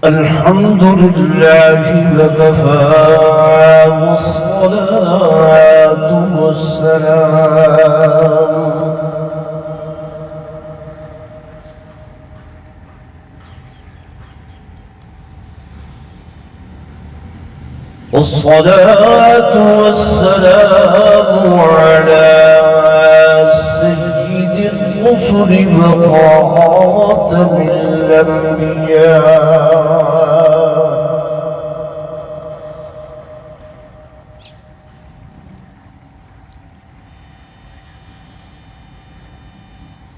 الحمد لله وكفى والصلاة والسلام على سيد الرسل وخاتم الأنبياء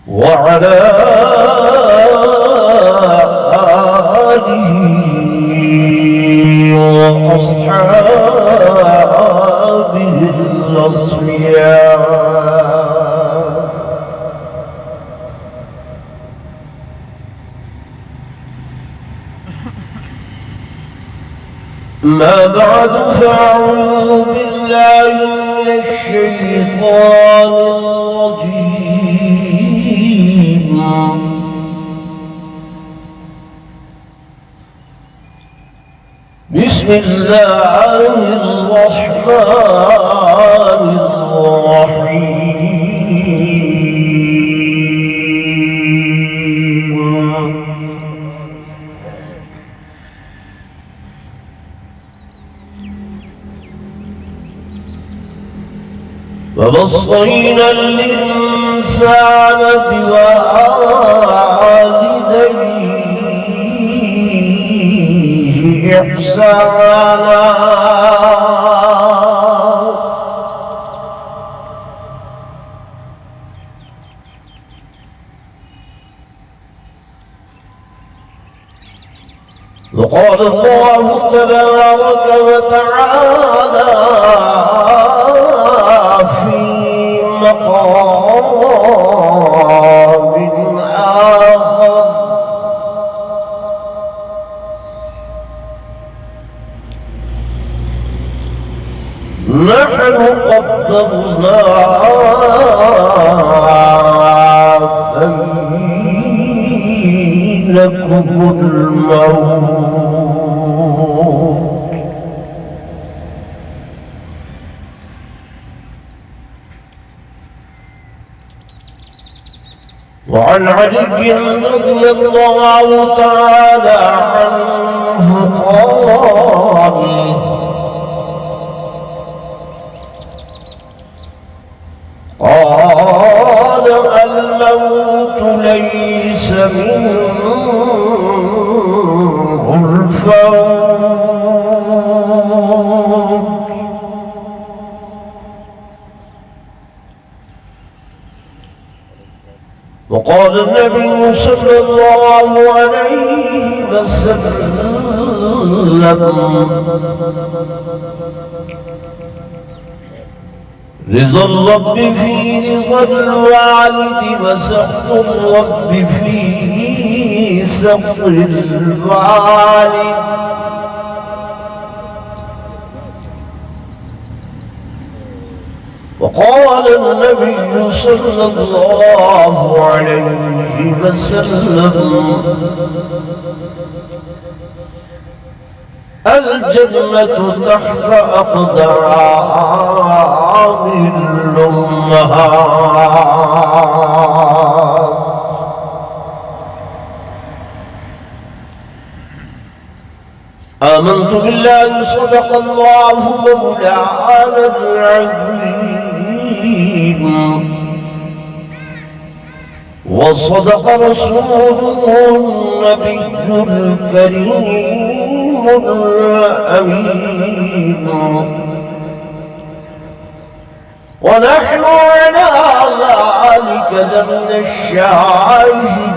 وعلى آله وأصحابه الأصفياء ما بعد فأعوذ بالله من الشيطان الرجيم بسم الله الرحمن الرحيم ووصينا الإنسان بوالديه إحسانا وقال الله تبارك وتعالى في مقام آخر نحن قدرنا بينكم الموت وعن علي رضي الله تعالى عنه قال الموت ليس منه الفوت وقال النبي صلى الله عليه وسلم رضا الرب في رضا الوالد وسخط الرب في سخط الوالد وقال النبي صلى الله عليه وسلم الجنة تحت أقدام الأمهات آمنت بالله صدق الله مولانا العظيم وصدق رسوله النبي الكريم الأمين ونحن على ذلك لمن الشاهدين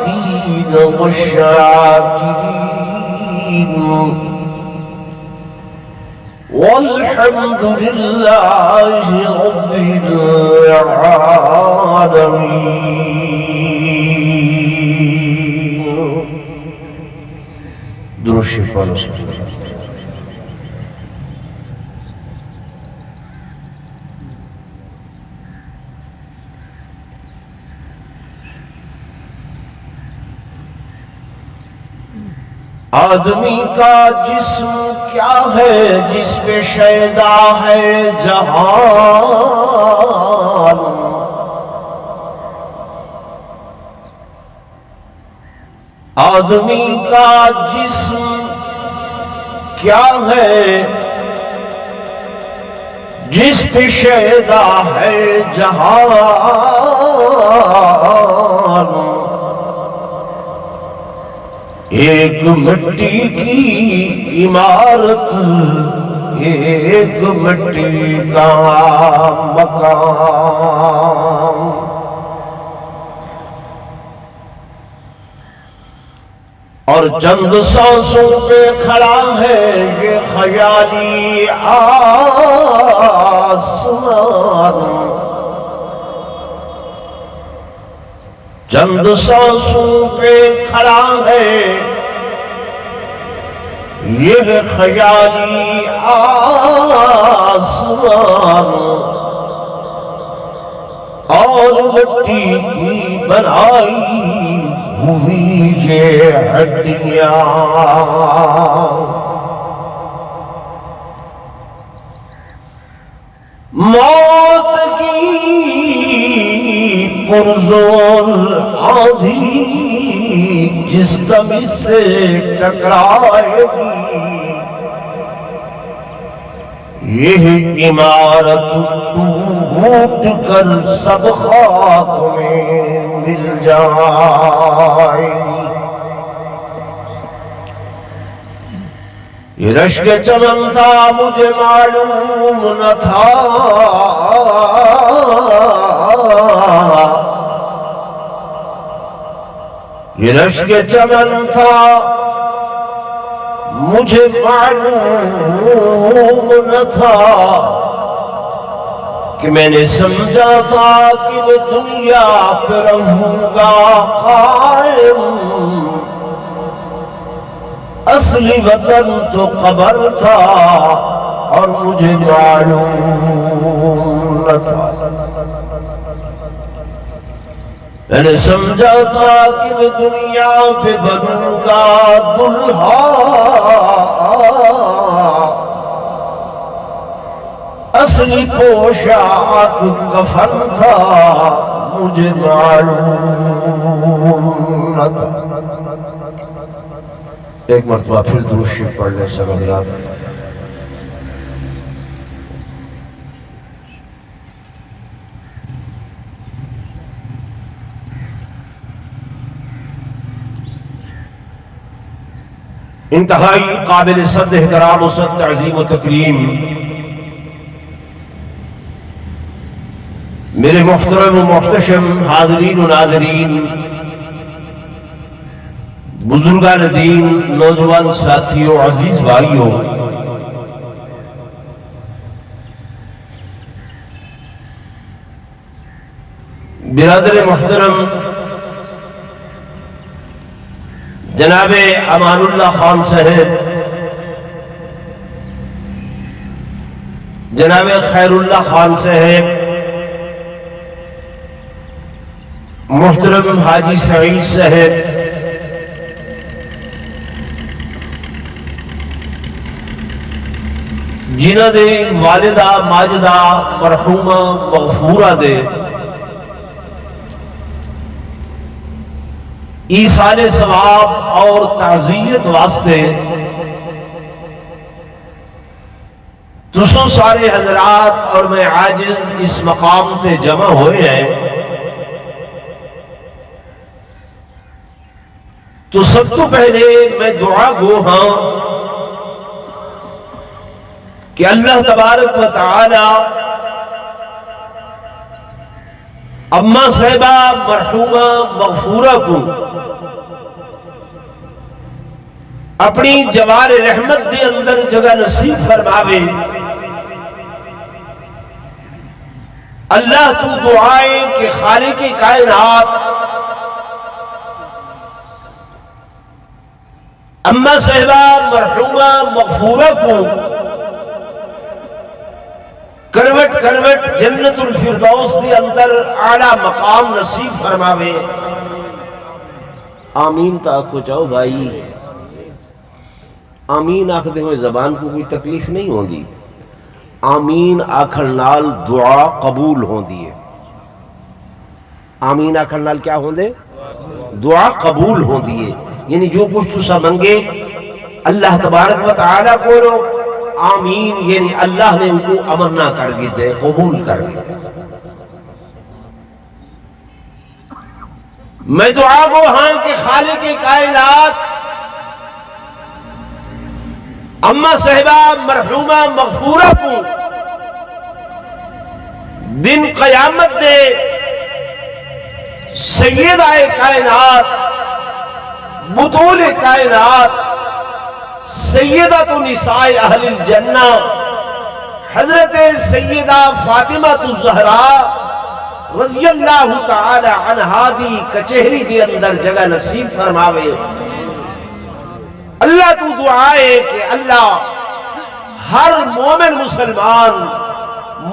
والشاكرين والحمد لله رب العالمين. درود شریف آدمی کا جسم کیا ہے جس پہ شیدا ہے جہان، آدمی کا جسم کیا ہے جس پہ شیدا ہے جہان، ایک مٹی کی عمارت ایک مٹی کا مکان، اور چند سانسوں پہ کھڑا ہے یہ خیالی آسمان، چند سانسوں پہ کھڑا ہے یہ خیالی آسمان، اور مٹی کی بنائی ہوئی یہ ہڈیاں، موت کی پرزور آندھی جس دم اس سے ٹکرائے گی، یہ عمارت ٹوٹ کر سب خاک میں مل جائے گی۔ یہ رشک چمن تھا مجھے معلوم نہ تھا، یہ رشک چمن تھا مجھے معلوم نہ تھا، کہ میں نے سمجھا تھا کہ میں دنیا پہ رہوں گا قائم، اصلی وطن تو قبر تھا اور مجھے معلوم نہ تھا، میں نے سمجھا تھا کہ میں دنیا پہ بنوں گا دلہا، اصلی پوشاک کفن تھا مجھے معلوم نہ تھا۔ ایک مرتبہ پھر درود شریف پڑھ لیں سب حضرات۔ انتہائی قابل صد احترام و صد تعظیم و تکریم میرے محترم و محتشم حاضرین و ناظرین، بزرگان دین، نوجوان ساتھیوں، عزیز بھائیوں، برادر محترم جناب امان اللہ خان صاحب، جناب خیراللہ خان صاحب، محترم حاجی سعید صاحب، جنہاں دے والدہ ماجدہ مرحومہ مغفورہ دے ایصال ثواب اور تعزیت واسطے تسوں سارے حضرات اور میں عاجز اس مقام تے جمع ہوئے ہیں، تو سب تو پہلے میں دعا گو ہاں کہ اللہ تبارک و تعالی اماں صاحبہ مرحومہ مغفورہ کو اپنی جوار رحمت دے اندر جگہ نصیب فرماوے۔ اللہ تو دعائیں کہ خالق کائنات اماں صاحبہ مرحومہ مغفورہ کو کروٹ کروٹ جنت الفردوس دی اندر اعلیٰ مقام نصیب فرماوے، آمین۔ تا کو چاہو بھائی، آمین آکھدے ہوئے زبان کو کوئی تکلیف نہیں ہوندی، آمین آکھن نال دعا قبول ہوندی ہے۔ آمین آکھن نال کیا ہوندے؟ دعا قبول ہوندی ہے، یعنی جو کچھ تسا منگے اللہ تبارک و تعالیٰ کو لو آمین، یعنی اللہ نے ان کو امر نہ کر گئے قبول کر گئے۔ میں دعا گو ہاں کہ خالق کائنات اما صاحبہ مرحومہ مغفورہ کو دن قیامت دے سیدہ کائنات بطول کائنات سیدۃ نساء اہل الجنہ حضرت سیدہ فاطمہ الزہراء رضی اللہ تعالی عنہا دی کچہری دی اندر جگہ نصیب فرماوے۔ اللہ تو دعائے کہ اللہ ہر مومن مسلمان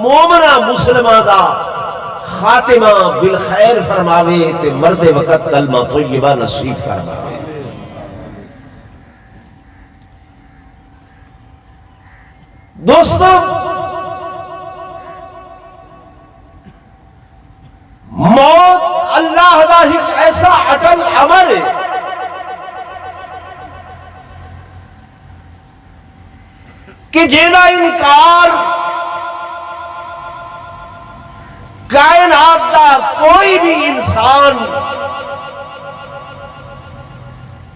مومنہ مسلمہ دا خاتمہ بالخیر فرماوے تے مرد وقت کلمہ طیبہ نصیب فرماوے۔ دوستو، موت اللہ دا ایک ایسا اٹل امر ہے کہ جینا انکار کائنات دا کوئی بھی انسان،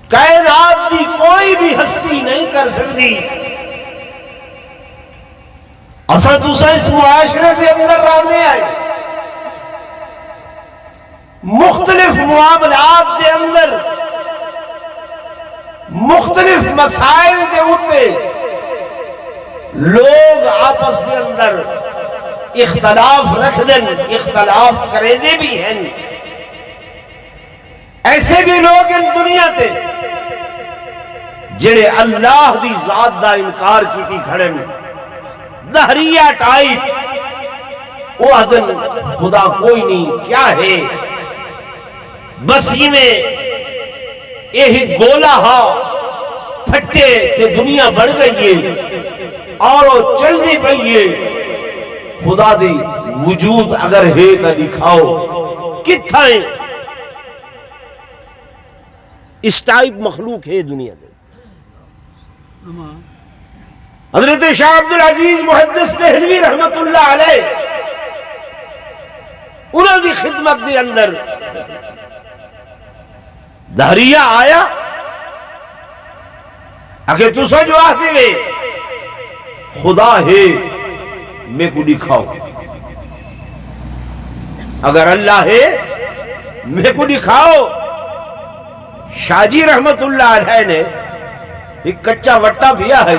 کائنات دی کوئی بھی ہستی نہیں کر سکتی۔ اصل دوسرا اس معاشرے کے اندر رہنے آئے، مختلف معاملات دے اندر مختلف مسائل دے ہوتے لوگ آپس کے اندر اختلاف رکھ دیں، اختلاف کرے دے بھی ہیں۔ ایسے بھی لوگ ان دنیا تے جڑے اللہ دی ذات دا انکار کی تھی کھڑے میں دہریہ ٹائپ، وہ عدل خدا کوئی نہیں، کیا ہے بس یہ گولا ہا پھٹے تے دنیا بڑھ گئی ہے اور وہ چل دی پئی ہے، خدا دی وجود اگر ہے تو دکھاؤ کتھا ہے؟ اس ٹائپ مخلوق ہے دنیا دے۔ حضرت شاہ عبدالعزیز محدث دہلوی رحمت اللہ علیہ انہوں دی خدمت دے اندر دہریہ آیا اگر تو سا جو آتے ہوئے خدا ہے میں کو دکھاؤ، اگر اللہ ہے میں کو دکھاؤ۔ شاہ جی رحمت اللہ علیہ نے ایک کچا وٹا بھیا ہے،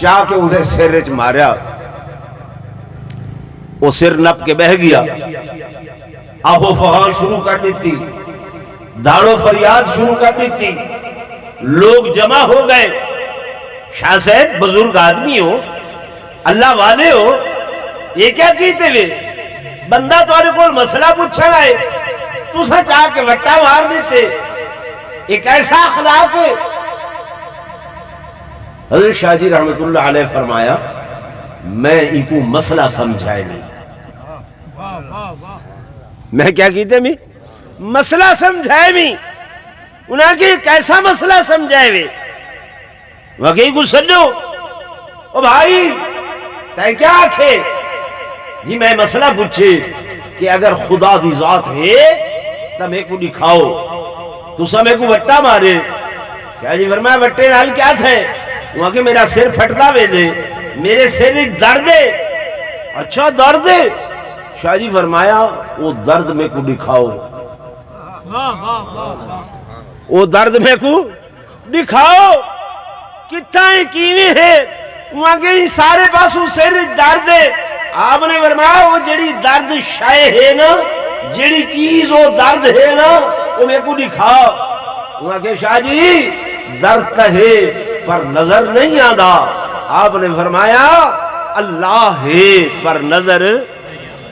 چاہ کے ادھر سر چ ماریا، وہ سر نپ کے بہ گیا، آہو فہان شروع کر دیتی، داڑو فریاد شروع کر دیتی، لوگ جمع ہو گئے۔ شاہ صاحب بزرگ آدمی ہو، اللہ والے ہو، یہ کیا کیتے ہوئے بندہ تمہارے کو مسئلہ پوچھا ہے تو سا چاہ کے وٹا مار دیتے، ایک ایسا اخلاق ہے۔ حضرت شاہ جی رحمت اللہ علیہ فرمایا میں ایکو مسئلہ سمجھائے نہیں، میں کیا کیتے میں مسئلہ سمجھائے نہیں، انہاں کہ کیسا مسئلہ سمجھائے ہوئے واقعی کو سنو او بھائی تے کیا آکھے جی میں مسئلہ پوچھے کہ اگر خدا دی ذات ہے تو میں کو دکھاؤ، تو سا میں کو وٹا مارے۔ شاہ جی فرمایا وٹے نال کیا تھے؟ وہاں کہ میرا سر پھٹتا وے دے، میرے سر ایک درد ہے۔ اچھا درد ہے؟ شاہ جی فرمایا وہ درد میں کو دکھاؤ، وہ درد میں کو دکھاؤ کتنا ہے کیویں ہے؟ وہاں کہ سارے پاسوں سر درد ہے۔ آپ نے فرمایا وہ جڑی درد شائع ہے نا، جڑی چیز وہ درد ہے نا وہ میں کو دکھاؤ۔ وہاں کہ شاہ جی درد ہے پر نظر نہیں آدھا۔ آپ نے فرمایا اللہ ہے پر نظر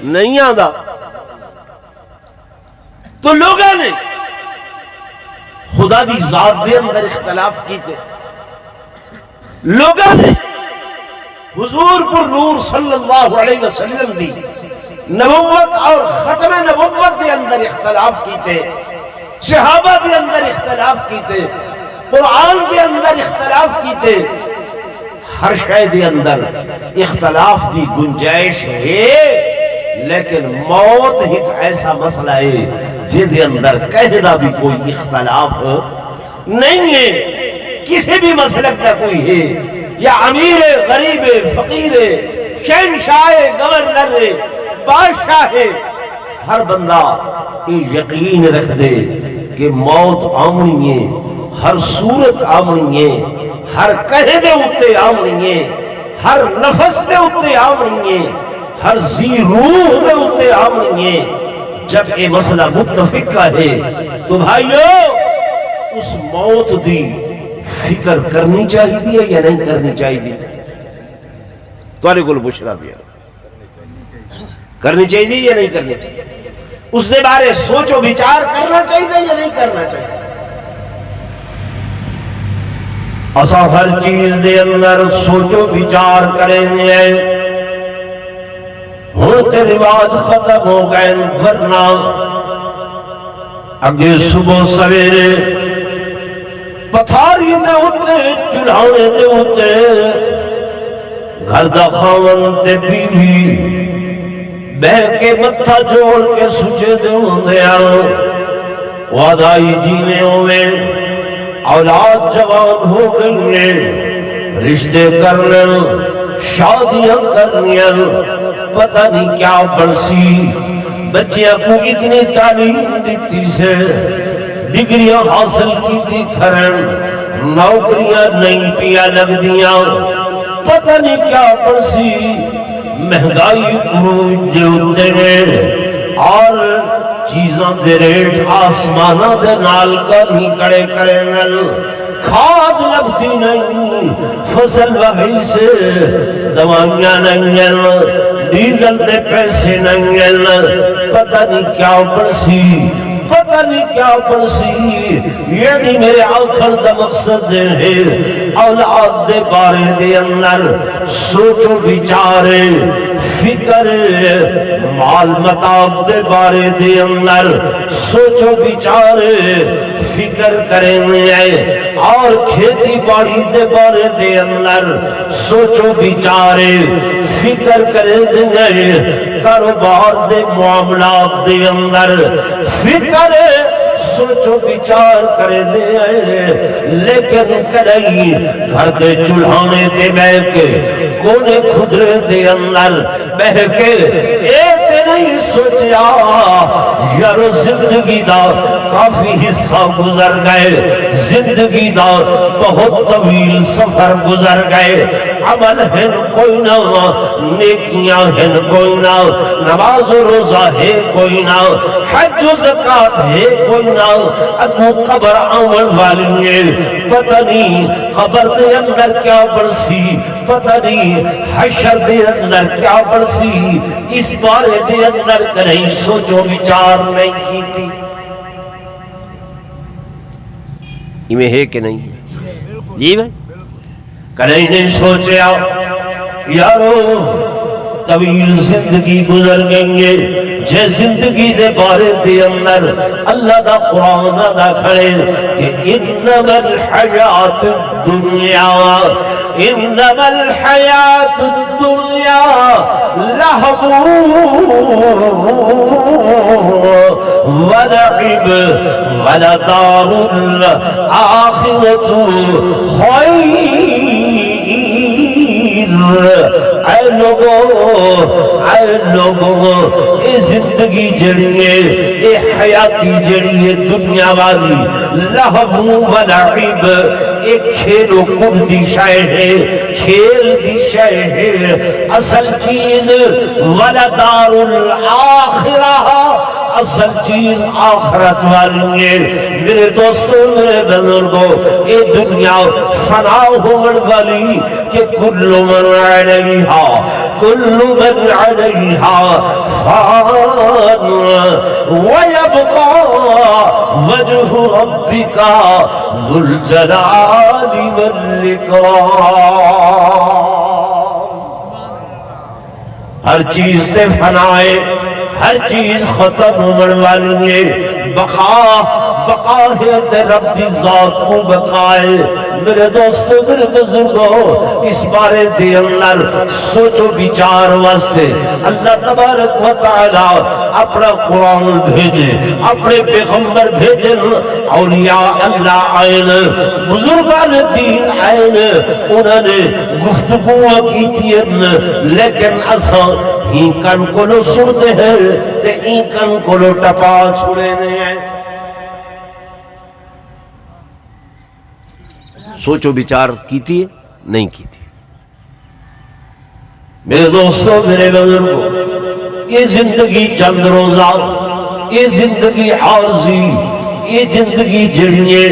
نہیں آدھا۔ تو لوگوں نے خدا دی ذات دے اندر اختلاف کیتے، لوگوں نے حضور پر نور صلی اللہ علیہ وسلم دی نبوت اور ختم نبوت دے اندر اختلاف کیتے، صحابہ دے اندر اختلاف کیتے، قرآن دے اندر اختلاف کیتے، ہر شے دے اندر اختلاف دی گنجائش ہے، لیکن موت ایک ایسا مسئلہ ہے جن دے اندر کہنا بھی کوئی اختلاف نہیں ہے۔ کسی بھی مسلک کا کوئی ہے، یا امیر غریب فقیر شہنشاہ گورنر بادشاہ ہے، ہر بندہ یہ یقین رکھ دے کہ موت آمنی ہے، ہر صورت آمنی ہے، ہر کہے دے اتے آمنی ہے، ہر نفس دے اتے آمنی ہے، ہر ذی روح دے اتے آمنی ہے۔ جب یہ مسئلہ متفق کا ہے تو بھائیو اس موت دی فکر کرنی چاہیے یا نہیں کرنی چاہیے؟ تمہارے کو پوچھنا بھی کرنی چاہیے یا نہیں کرنی چاہیے؟ اس دے بارے سوچ و بچار کرنا چاہیے یا نہیں کرنا چاہیے؟ اسا ہر چیز دے اندر سوچ و بچار کریں گے، ہوتے رواج ختم ہو گئے، ورنہ اگے صبح سویرے پتھاری دے ہوتے چڑھانے دے ہوتے گھر دا خاون تے بیوی بہ کے متھا جوڑ کے سچے دے ہوندے وعدائی جینے ہوئے، اولاد جوان ہو گئی، رشتے کرنے شادیاں کرنی، پتہ نہیں کیا برسی، بچیاں کو اتنی تعلیم دیتی سے ڈگریاں حاصل کی تھی کھرن، نوکریاں نہیں پیا لگ دیاں، پتہ نہیں کیا برسی، مہنگائی عروج دے ہوتے ہیں اور چیزاں دے ریٹ آسمانہ دے نال کا نہیں کڑے کرے نل، کھاد لگتی نہیں، فصل وحی سے دوائیاں نہیں، ڈیزل دے پیسے نہیں، پتہ نہیں کیا برسی، پتہ نہیں کیا برسی۔ یعنی میرے آخر دا مقصد ہے اولاد دے بارے دے اندر سوچ و بچارے، فکر مال متاع دے بارے دے اندر سوچ و بچارے، فکر کریں گے، اور کھیتی باڑی دے بارے دے اندر سوچ و بچارے، فکر کریں گے، کاروبار دے معاملات دے اندر فکر سوچ و بچار کرے دے، لیکن کریں گھر دے چڑھانے دے بہ کے کونے خدرے دے اندر بہ کے ایتے نہیں سوچیا یارو زندگی دا کافی حصہ گزر گئے، زندگی دا بہت طویل سفر گزر گئے، عمل ہے کوئی نہ، نیکیاں ہے کوئی نہ، نماز و روزہ ہے کوئی نہ، حج و زکاة ہے کوئی نہ، اگو قبر آمن والی ہے، پتہ نہیں قبر دے اندر کیا برسی، پتہ نہیں حشر دے اندر کیا برسی، اس بارے دے اندر کریں سوچ و بچار نہیں کی تھی۔ میں ہے کہ نہیں جی بھائی؟ کریں نہیں سوچیا یارو طویل زندگی گزر گئیں گے، جے زندگی دے بارے دے اندر اللہ دا قرآن دا کھڑے کہ انما الحیات الدنیا، انما الحیات الدنیا لہو ولعب ولدار الآخرة خیر۔ اے لوگو اے زندگی جڑی ہے، اے حیاتی جڑی ہے دنیا والی، لہو ولعب، ایک کھیل و کود دی شے ہے، کھیل دی شے ہے، اصل چیز ولدار الآخرہ، اصل چیز آخرت والی ہے۔ میرے دوستوں میرے بزرگوں، یہ دنیا فنا ہونے والی کہ کل من علیہا، کل من علیہا فان ويبقى وجه ربك ذو الجلال والإكرام. ہر چیز تے فنائے، ہر چیز ختم ہونے والی ہے، بقا ہے تے رب دی ذات کو بقائے. میرے دوستو، میرے بزرگوں، اس بارے دے اندر سوچو بچار واسطے اللہ تبارک و تعالی اپنا قرآن بھیجے، اپنے پیغمبر بھیجے، اولیاء اللہ آئین، بزرگان دین آئین، انہوں نے گفتگو کی تھی، لیکن اساں ہی کن کو لو سنتے ہیں تے ہی کن کو لو ٹپا چھوڑے نہیں ہیں. سوچو بچار کیتی ہے؟ نہیں کیتی. میرے دوستو، میرے بزرگوں، یہ زندگی چند روزہ، یہ زندگی عارضی، یہ زندگی جڑی ہے،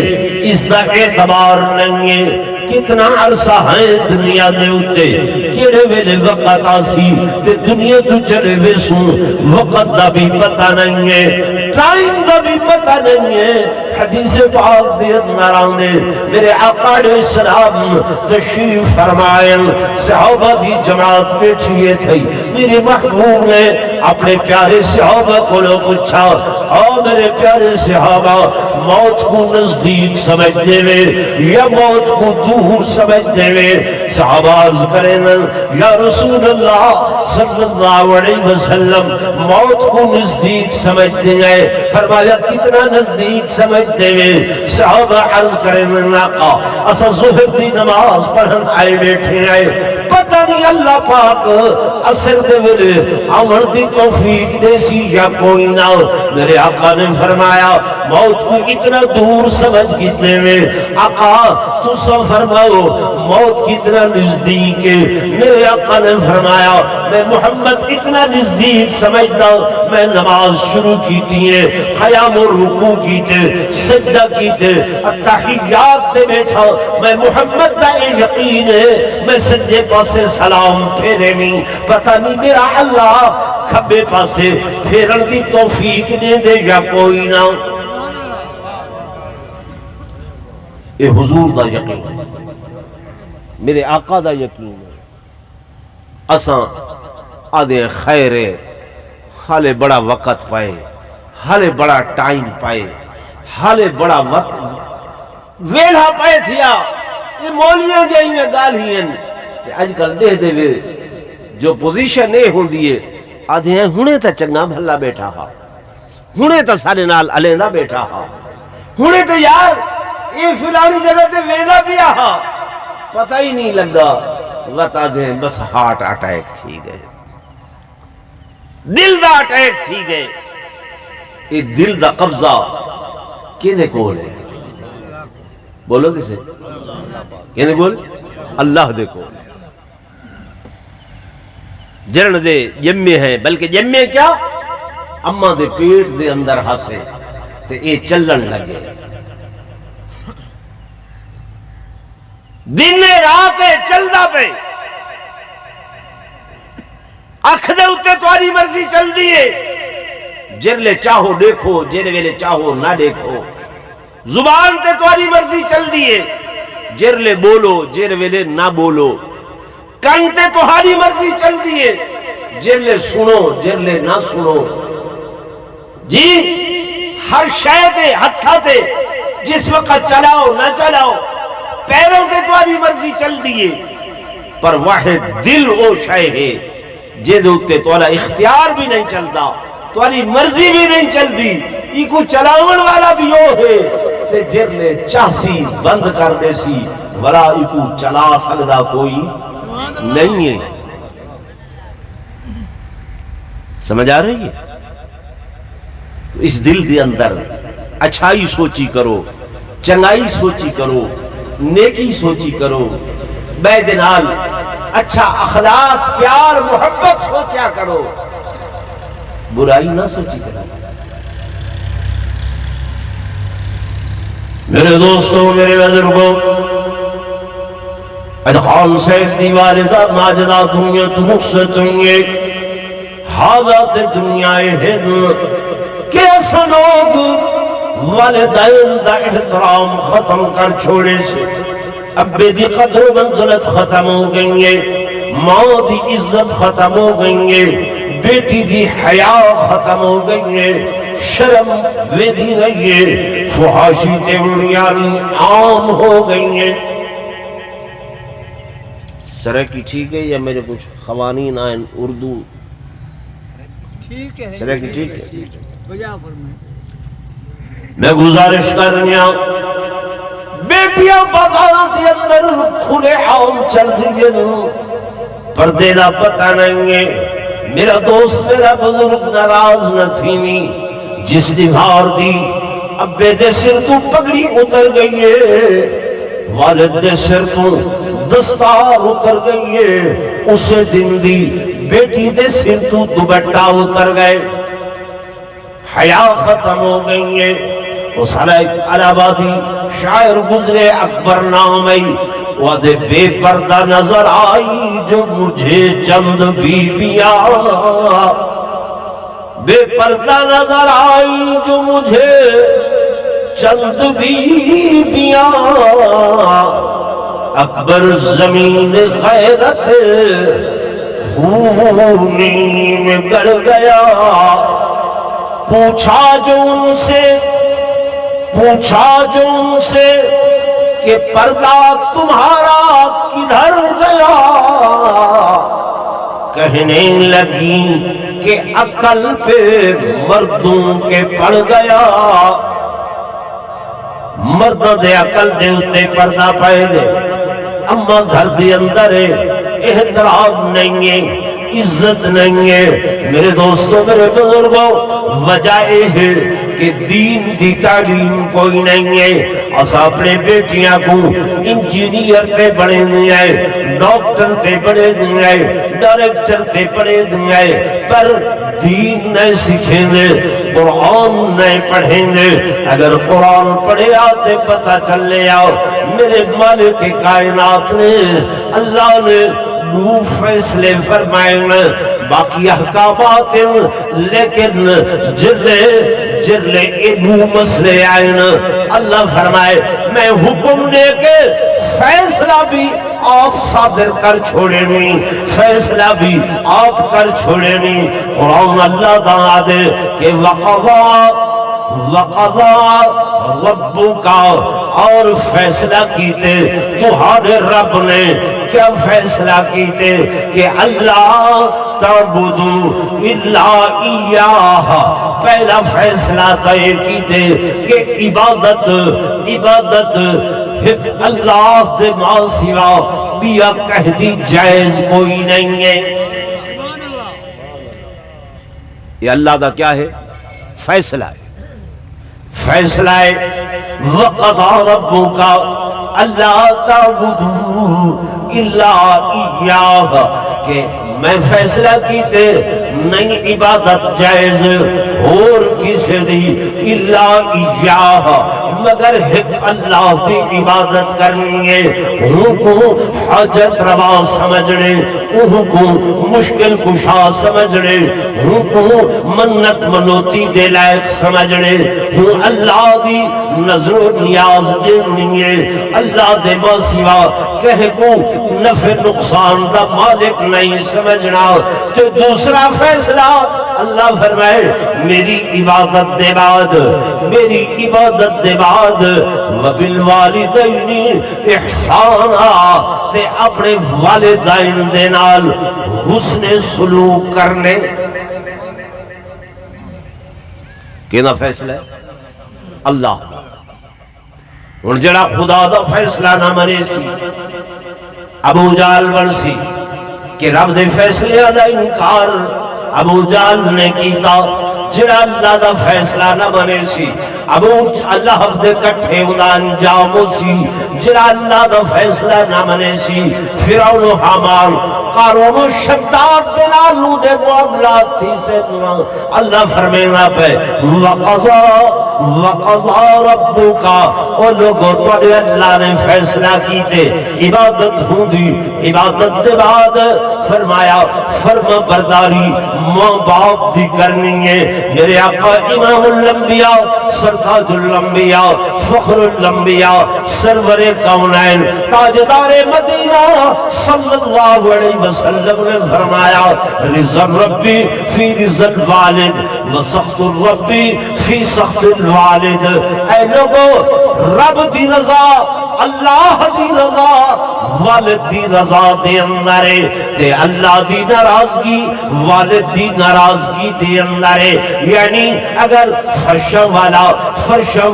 اس دا اعتبار نہیں ہے. کتنا عرصہ ہے دنیا دے اتے، کیڑے ویلے وقت آسی تے دنیا تو چلے ویسوں، وقت دا بھی پتہ نہیں ہے، ٹائم دا بھی پتہ نہیں ہے. حدیث پاک دے اندر آنے میرے آقا علیہ السلام تشریف فرمائیں، صحابہ دی جماعت بیٹھیے تھی. میرے محبوب نے اپنے پیارے صحابہ کو لو پوچھا، او میرے پیارے صحابہ، موت کو نزدیک سمجھتے ہوئے یا موت کو دور سمجھتے ہوئے؟ صحابہ عرض کریں، یا رسول اللہ صلی اللہ علیہ وسلم، موت کو نزدیک سمجھتے ہیں. فرمایا کتنا نزدیک سمجھتے ہوئے؟ صحابہ عرض کریں، آقا اسا ظہر دی نماز پڑھن آئے بیٹھے آئے، پتہ نہیں اللہ پاک اثر دے ویلے عمر دی توفیق دے سی یا کوئی نہ. میرے آقا نے فرمایا موت کو اتنا دور سمجھ کتنے میں؟ آقا تو سب فرماؤ موت کتنا نزدیک ہے؟ میرے آقا نے فرمایا میں محمد اتنا نزدیک سمجھتا ہوں، میں نماز شروع کیتی ہے، قیام و رکوع کیتے، سجدہ کیتے، التحیات تے بیٹھا، میں محمد دا یقین ہے میں سجدے پاسے سلام پھیرے نہیں، پتہ نہیں میرا اللہ کھبے پاسے پھیرن دی توفیق نے دے یا کوئی نہ. اے حضور دا یقین ہے، میرے آقا دا یقین ہے. اساں آدھے خیر ہے، حالے بڑا وقت پائے، حالے بڑا ٹائم پائے، حالے بڑا وقت ویلہ پائے تھیا. یہ مولیاں جائیں میں گال ہی ہیں کہ آج کل دے دے وے جو پوزیشن نہیں ہوں دیئے آدھے ہیں ہنے تا چنگا بھلا بیٹھا ہا، ہنے تا سارے نال علیندہ بیٹھا ہا، ہنے تا یار یہ فلانی جگہ تے ویلا بھی آہا، پتہ ہی نہیں لگا. بتا دیں بس ہارٹ اٹیک تھی گئے، دل دا اٹیک تھی گئے. یہ دل دا قبضہ کینے کول ہے؟ بولو کسے؟ کینے کول؟ اللہ دے کول ہے. جرن دے جمے ہیں، بلکہ جمے کیا اماں دے پیٹ دے اندر ہاسے تے اے چلن لگے. دن رات چلدا پے، اکھ دے اتے تمہاری مرضی چل دیئے، جرلے چاہو دیکھو، جر ویلے چاہو نہ دیکھو. زبان تے تمہاری مرضی چل دیئے، جرلے بولو جر ویلے نہ بولو. کن تے تمہاری مرضی چل دیئے، جرلے سنو جرلے نہ سنو. جی ہر شے تے ہتھا تے جس وقت چلاؤ نہ چلاؤ، پیروں تے تمہاری مرضی چل دیئے. پر واحد دل او شے ہے جے دے اتے تمہارا اختیار بھی نہیں چلتا، تمہاری مرضی بھی نہیں چل دی. یہ کو چلاون والا بھی ہو ہے تے جرلے چاہسی بند کر دے سی، ورا یہ کو چلا سکدا کوئی نہیں ہے. سمجھ آ رہی ہے؟ تو اس دل دے اندر اچھائی سوچی کرو، چنگائی سوچی کرو، نیکی سوچی کرو، بے دنال اچھا اخلاق پیار محبت سوچا کرو، برائی نہ سوچی کرو. میرے دوستوں، میرے بزرگوں، ادخان سے دی والدہ ماجدہ دنیا تو مقصد دنیا حالات دنیا ہے کہ ایسا لوگ والدین دا احترام ختم کر چھوڑے سے ابے دی قدر و منزلت ختم ہو گئی ہے، ماں دی عزت ختم ہو گئی ہے، بیٹی دی حیا ختم ہو گئی ہے، شرم ویدی گئی ہے، فحاشی تے اڑیانی عام ہو گئی ہے۔ سرح کی ٹھیک ہے یا میرے کچھ قوانین آئیں اردو؟ سرح کی ٹھیک ہے؟ میں گزارش کر رہا بیٹیاں بازار کے اندر کھلے عام چل رہی ہیں، پردے دا پتہ نہیں ہے۔ میرا دوست میرا بزرگ ناراض نہ تھی، جس دی بھار دی ابے دے سر تو پگڑی اتر گئی ہے، والد دے سر تو دستار اتر گئی ہے، اسے دن دی بیٹی دے سر تو دوپٹہ اتر گئے، حیا ختم ہو گئی ہے۔ اس آبادی شاعر گزرے اکبر نام ہے، وہ دے بے پردہ نظر آئی جو مجھے چند بیبیاں، بے پردہ نظر آئی جو مجھے چند بیبیاں، اکبر زمین غیرت خونی میں گڑ گیا، پوچھا جو ان سے کہ پردہ تمہارا کدھر گیا، کہنے لگی کہ عقل پہ مردوں کے پڑ گیا، مرد دے عقل دے اتے پردہ پائے دے، اما گھر دے اندر احترام نہیں ہے، عزت نہیں ہے۔ میرے دوستوں میرے بزرگوں، وجہ ہے کہ دین دی تعلیم کوئی نہیں ہے۔ اسا اپنے بیٹیاں کو انجینئر تے بڑے دیا ہے، ڈاکٹر تے بڑے دیا ہے، ڈائریکٹر تے بڑے دیا ہے، پر دین نہیں سکھیں گے، قرآن نہیں پڑھیں گے۔ اگر قرآن پڑھے آتے پتہ چل لے آؤ میرے مالک کائنات نے، اللہ نے دو فیصلے فرمائیں، باقی احکامات لیکن جرلے ایدو مسئلے آئیں، اللہ فرمائے میں حکم دے کے فیصلہ بھی آپ صادر کر چھوڑے نہیں، فیصلہ بھی آپ کر چھوڑے نہیں۔ قرآن اللہ دعا دے کہ وَقَضَى رَبُّكَ، اور فیصلہ کیتے تمہارے رب نے کیا فیصلہ کیتے کہ اللہ تعبدو الا ایاہ، پہلا فیصلہ طے کیتے کہ عبادت ایک اللہ دے ماں سوا بیا کہہ دی جائز کوئی نہیں ہے۔ یہ اللہ دا کیا ہے؟ فیصلہ ہے، فیصلہ ہے وَقَضَى رَبُّكَ أَلَّا تَعْبُدُوا إِلَّا إِيَّاهُ، کہ میں فیصلہ کیتے نہیں عبادت جائز اور کسی دی الا ایاہ، مگر ایک اللہ کی عبادت کرنی ہے، ان کو حاجت روا سمجھنے، ان کو مشکل کشا سمجھنے، ان کو منت منوتی دے لائق سمجھنے، ان اللہ دی نظر و نیاز دینی ہے، اللہ دے ماں سوا کہے کو نفع نقصان دا مالک نہیں سمجھنا۔ تو دوسرا فیصلہ اللہ فرمائے میری عبادت دے بعد، میری عبادت دے بعد وَبِالْوَالِدَيْنِ احسانا، تے اپنے والدین دے نال حسن سلوک کرنے۔ کینا فیصلہ ہے؟ اللہ اور جڑا خدا دا فیصلہ نہ منے سی، ابو جہل بن سی کہ رب دے فیصلے دا انکار ابو جہل نے کیتا، جڑا اللہ دا فیصلہ نہ منے سی، ابو اللہ دے کٹھے ادا انجام سی، جڑا اللہ دا فیصلہ نہ منے سی، فرعون و حامان قارون و شداد دلالو دے معاملات تھی سے اللہ فرمینا پہ وَقَضَى رَبُّكَ، اور لوگوں تو اللہ نے فیصلہ کیتے عبادت ہوں دی، عبادت دے بعد فرمایا فرما برداری ماں باپ دی کرنی ہے۔ میرے آقا امام الانبیاء سرتاج الانبیاء فخر الانبیاء سرور کونین تاجدار مدینہ صلی اللہ علیہ وسلم نے فرمایا رضا ربی فی رضا الوالد و سخط ربی فی سخط الوالد۔ اے لوگو رب دی رضا اللہ دی رضا والد دی رضا دے اندر تے اللہ دی ناراضگی والد دی ناراضگی دے اندر، یعنی اگر فرش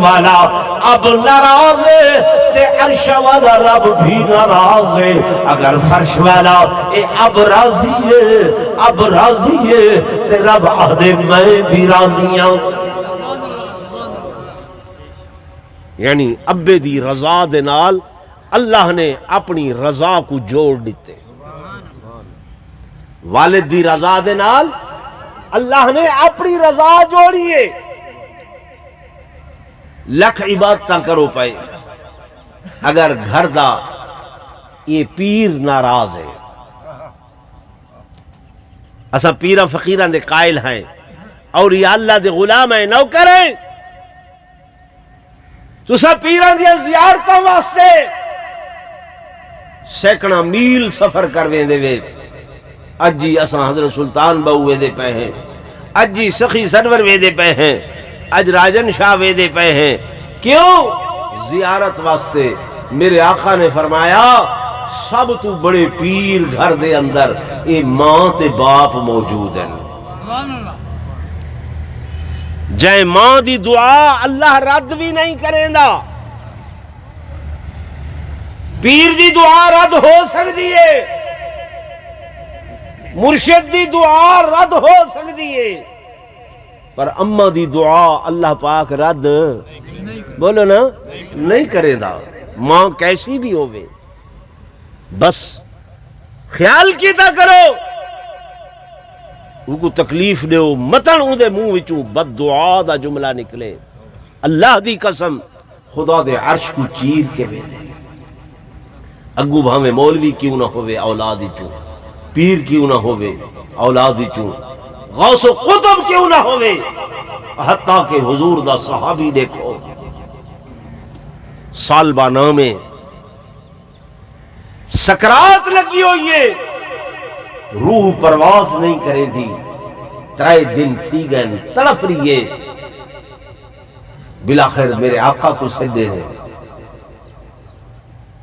والا اب ناراض ہے تے عرش والا رب بھی ناراض ہے، اگر فرش والا اب راضی ہے تے رب آدھے میں بھی راضی ہوں۔ یعنی ابے دی رضا دے نال اللہ نے اپنی رضا کو جوڑ دیتے، والد دی رضا دے نال اللہ نے اپنی رضا جوڑیے۔ لکھ عبادتاں کرو پائے اگر گھر دا یہ پیر ناراض ہے، اسا پیرہ فقیران دے قائل ہیں اور یہ اللہ دے غلام ہیں نوکر ہیں، تو سب پیران دیا زیارتوں واسطے سینکڑا میل سفر کرویں دے وے، اج جی اساں حضرت سلطان بہو وے دے پہ ہیں، اج جی سخی سرور وے دے پہ ہیں، اج راجن شاہ وے دے پہ ہیں، کیوں؟ زیارت واسطے۔ میرے آقا نے فرمایا سب تو بڑے پیر گھر دے اندر اے ماں تے باپ موجود ہیں، جائے ماں دی دعا اللہ رد بھی نہیں کریں دا، پیر دی دعا رد ہو سکتی ہے، مرشد دی دعا رد ہو سکتی ہے، پر اماں دی دعا اللہ پاک رد بولو نا نہیں کرے دا، ماں کیسی بھی ہوئے بس خیال کیتا کرو، ان کو تکلیف دیو متن ان دے منہ وچوں بد دعا دا جملہ نکلے، اللہ دی قسم خدا دے عرش کو چیر کے بے دے، اگو بھامے مولوی کیوں نہ ہوئے اولادی چوں، پیر کیوں نہ ہوئے اولادی چوں، غوث و قطب کیوں نہ ہوئے، حتیٰ کہ حضور دا صحابی دیکھو سالبہ نامے سکرات لگی ہوئی ہے، روح پرواز نہیں کرے تھی، 3 دن تھی گئن تڑپ رہی ہے، بلاخر میرے آقا کو سجدے دے،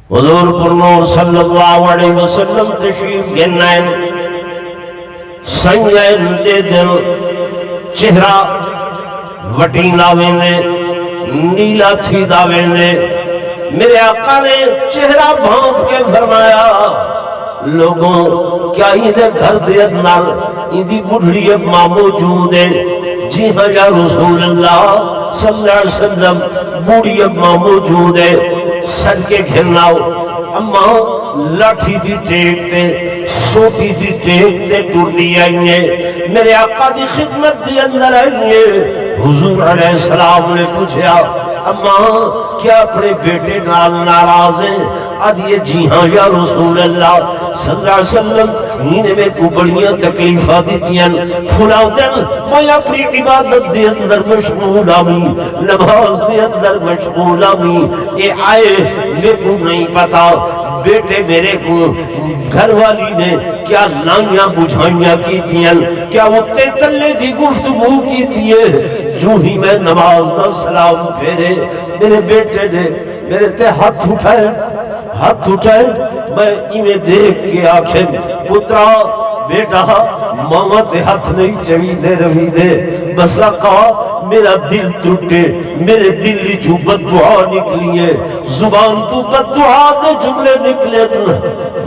حضور پرنور صلی اللہ علیہ وسلم تشریف گنائن، سنگین دے دل چہرہ وٹین لاویں دے نیلا تھی داویں دے، میرے آقا نے چہرہ بھانپ کے فرمایا لوگوں کیا یہ گھر دے اندر یہ بڑھڑی ماں موجود ہے؟ جی ہاں یا رسول اللہ صلی اللہ علیہ وسلم بوڑھی ماں موجود ہے، سج کے گھرناؤ اماں لاٹھی دی ٹیک تے سوٹی دی ٹیک تے ٹر دی آئیے، میرے آقا دی خدمت دی اندر آئیے، حضور علیہ السلام نے پوچھا اماں کیا اپنے بیٹے نال ناراض ہیں؟ آدھیے جی ہاں یا رسول اللہ صلی اللہ علیہ وسلم ہینے میں کو بڑیاں تکلیفہ دیتیاں، فلاں دن میں اپنی عبادت دے اندر مشغول آمی، نماز دے اندر مشغول آمی، اے آئے میں کو نہیں پتا بیٹے میرے کو گھر والی نے کیا لائیاں بجھائیاں کی تھیں، کیا وقت تلے دی گفتگو کی تھیں، جو ہی میں نماز دا سلام پھیرے میرے بیٹے نے میرے تے ہاتھ اٹھائے، میں انہیں دیکھ کے آنکھیں پترا بیٹا ماما تے ہاتھ نہیں چوی دے روی دے، بس آقا میرا دل ٹوٹے، میرے دل جو بد دعا نکلی ہے، زبان تو بد دعا دے جملے نکلے،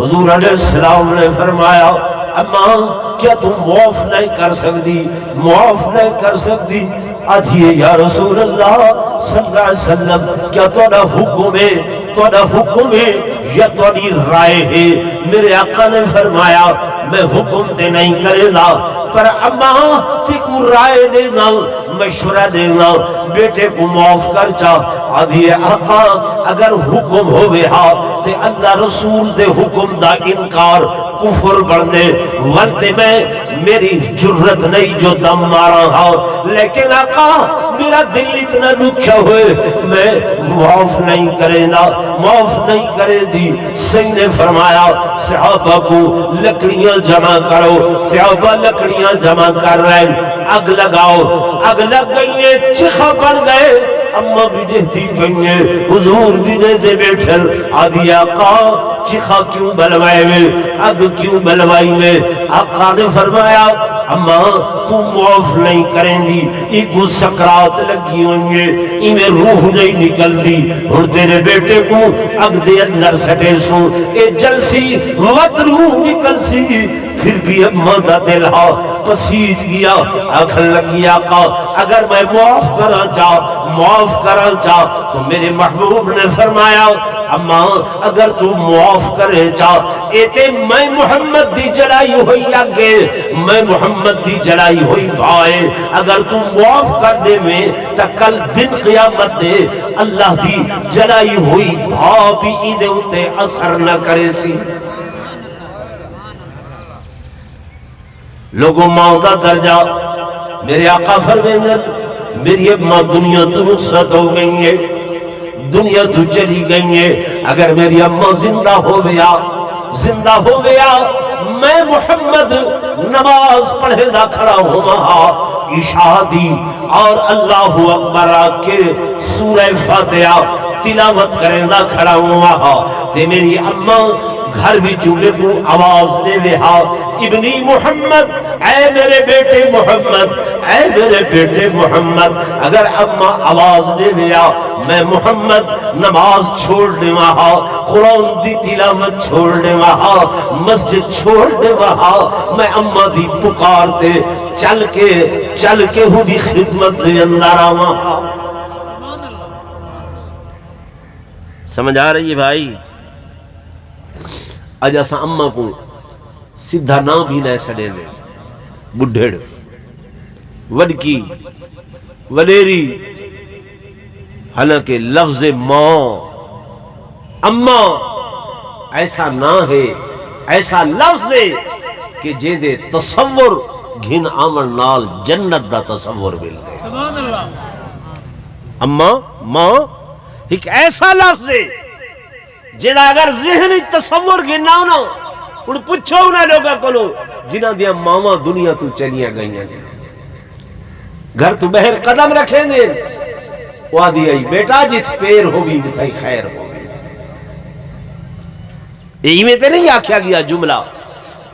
حضور علیہ السلام نے فرمایا اماں کیا تم معاف نہیں کر سکتی؟ آدھیے یا رسول اللہ صلی اللہ علیہ وسلم کیا تھوڑا حکم ہے یا تھوڑی رائے ہے؟ میرے آقا نے فرمایا میں حکم تے نہیں کرے گا، پر اماں تی کو رائے دینا مشورہ دینا بیٹے کو معاف کر چا۔ آدھیے آقا اگر حکم ہوئے ہاں تے اللہ رسول دے حکم دا انکار کفر بڑھنے والدے میں میری جرت نہیں جو دم مارا ہوں، لیکن آقا میرا دل اتنا دکھا ہوئے میں معاف نہیں کرے گا، معاف نہیں کرے دی۔ سید نے فرمایا صحابہ کو لکڑیاں جمع کرو، صحابہ لکڑیاں جمع کر رہے ہیں، اگ لگاؤ، اگ لگ گئی ہے، چیخا بڑھ گئے، اما بھی دیکھتی پہنگے، حضور بھی دے بیٹھل، آدھی آقا چیخا کیوں بلوائے میں، اگ کیوں بلوائی میں؟ آقا نے فرمایا اما تو معاف نہیں کریں دی، ایک سکرات لگی ہوئیں، ایمیں روح نہیں نکل دی، اور تیرے بیٹے کو اگ دے اندر سٹے سو اے جلسی وقت روح نکل سی، پھر بھی اما دا دل ہا پسیج گیا، آکھن لگی آقا اگر میں معاف کرا چاہ تو میرے محبوب نے فرمایا اما اگر تو معاف کرے چاہ ایتے میں محمد دی جلائی ہوئی آگے، میں محمد دی جلائی ہوئی بھائے، اگر تو معاف کر دے میں تا کل دن قیامت دے اللہ دی جلائی ہوئی بھا بھی ایدے ہوتے اثر نہ کرے سی۔ لوگوں ماں دا درجہ میرے آقا فرمیندر میری اماں دنیا تو رخصت ہو گئی ہے، دنیا تو چلی گئی ہے، اگر میری اماں زندہ ہو گیا میں محمد نماز پڑھے دا کھڑا ہوا عشاء دی اور اللہ اکبر کے سورہ فاتحہ تلاوت کرے دا کھڑا ہوا تے میری اماں گھر بھی چولے کو آواز دے لہا ابنی محمد، اے میرے بیٹے محمد، اے میرے بیٹے محمد، اگر اماں آواز دے لیا میں محمد نماز چھوڑنے وہاں، قرآن دی تلاوت چھوڑنے وہاں، مسجد چھوڑنے وہاں، میں اماں دی پکارتے چل کے ہوں دی خدمت دے اندر وہاں۔ سمجھ آ رہی ہے بھائی؟ اج اساں اماں کو سدھا نہ بھی نہ سڑے دے، بڈھڑ، وڈکی، ولیری، حالانکہ لفظ ماں اماں ایسا نہ ہے، ایسا لفظ ہے کہ جے دے تصور گھن آمن نال جنت دا تصور ملتے۔ اماں ماں ایک ایسا لفظ ہے جنہاں اگر ذہنی تصور گھنا ہونا ان پچھو انہیں لوگا کلو جنہاں دیا ماما دنیا تو چلیاں گئیاں گھر تو بہر قدم رکھیں دے وہ آدھی آئی بیٹا جت پیر ہوگی بتائی خیر ہوگی۔ ایمیں تے نہیں آکھیا گیا جملہ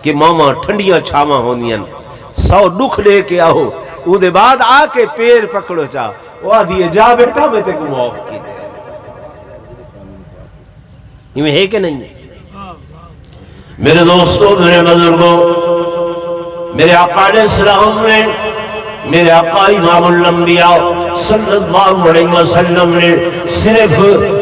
کہ ماما ٹھنڈیاں چھاواں ہونیاں 100 دکھ لے کے آہو او دے بعد آ کے پیر پکڑو چاہ وہ آدھی جا بیٹا میں تے کو معاف کی دے۔ یہ ہے کہ نہیں؟ میرے دوستوں، میرے بزرگوں، میرے آقا علیہ السلام نے، میرے آقا امام الانبیاء صلی اللہ علیہ وسلم نے صرف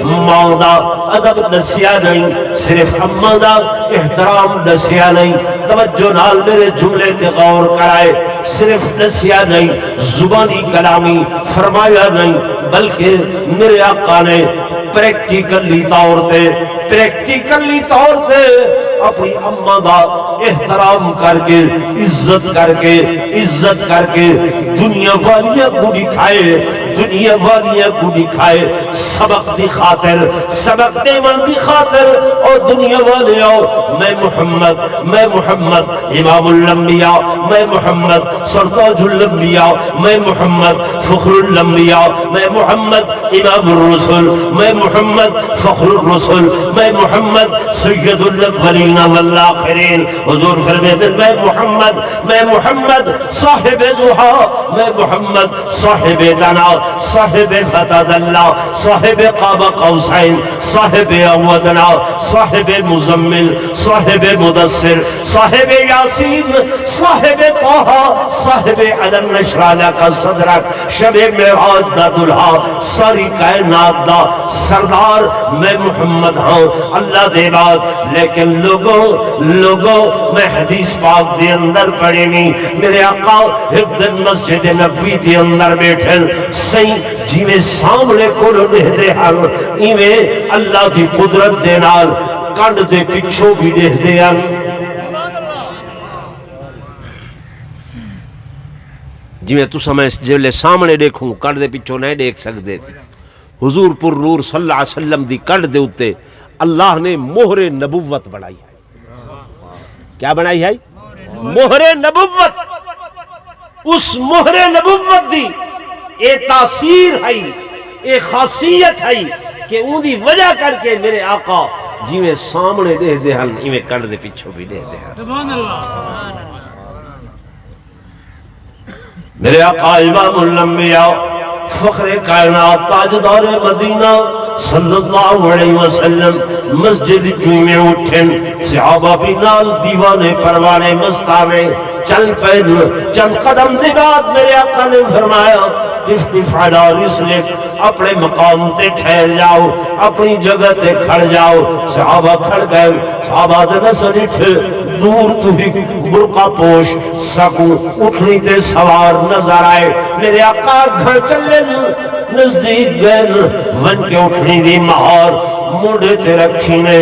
ماں دا ادب دسیا نہیں، صرف اماں دا احترام دسیا نہیں، توجہ نال میرے جملے تے غور کرائے، صرف دسیا نہیں، زبانی کلامی فرمایا نہیں، بلکہ میرے آقا نے پریکٹیکلی طور تے اپنی اماں دا احترام کر کے عزت کر کے دنیا والیاں کو دکھائے سبق دی خاطر، سبق دیون دی خاطر، اور دنیا والیاں میں محمد امام الانبیاء، میں محمد سرتاج الانبیاء، میں محمد فخر الانبیاء، میں محمد امام الرسل، میں محمد فخر الرسل، میں محمد سید الاولین والآخرین۔ حضور فرماتے ہیں میں محمد صاحب ضحا، میں محمد صاحب دنا، صاحب فتد اللہ، صاحب قاب قوسین، صاحب اودنا، صاحب مزمل، صاحب مدثر، صاحب یاسین، صاحب طہ، صاحب علم نشرح لک صدرک، شب معراج دا دلہا، ساری کائنات دا سردار میں محمد ہوں اللہ دے بعد۔ لیکن لوگوں میں حدیث پاک دے اندر پڑھے نہیں، میرے آقا ایک دن مسجد نبوی دے اندر بیٹھن سہی جی میں سامنے کو لے دے ہر ایویں اللہ دی قدرت دے نال کنڈ دے پچھو بھی دے دے ہن۔ جی میں تسا میں جلے سامنے دیکھوں کڑ دے پچھوں نہیں دیکھ سکتے. حضور پر نور صلی اللہ علیہ وسلم دی کڑ دے اتے اللہ نے مہر نبوت بنائی ہے. کیا بنائی ہے؟ مہر نبوت. اس مہر نبوت دی اے تاثیر ہے، اے خاصیت ہے کہ ان دی وجہ کر کے میرے آقا جی میں سامنے دے دے ہن ایویں کڑ دے پیچھوں بھی دے دے ہن. سبحان اللہ. میرے آقا امام الانبیاء فخر کائنات تاجدار مدینہ صلی اللہ علیہ وسلم مسجد چوئی میں اٹھن صحابہ بھی نال دیوانے پروانے مستانے چل پہن. چند قدم دے بعد میرے آقا نے فرمایا تفتف علی رسلک، اپنے مقام تے ٹھہر جاؤ، اپنی جگہ تے کھڑ جاؤ. صحابہ کھڑ گئے. صحابہ دے نظر اٹھ دور تو ہی برقع پوش سکو اٹھنی تے سوار نظر آئے. میرے آقا گھر چلے نزدیک گئن ون کے اٹھنی دی مہار موڑے تے رکھی نے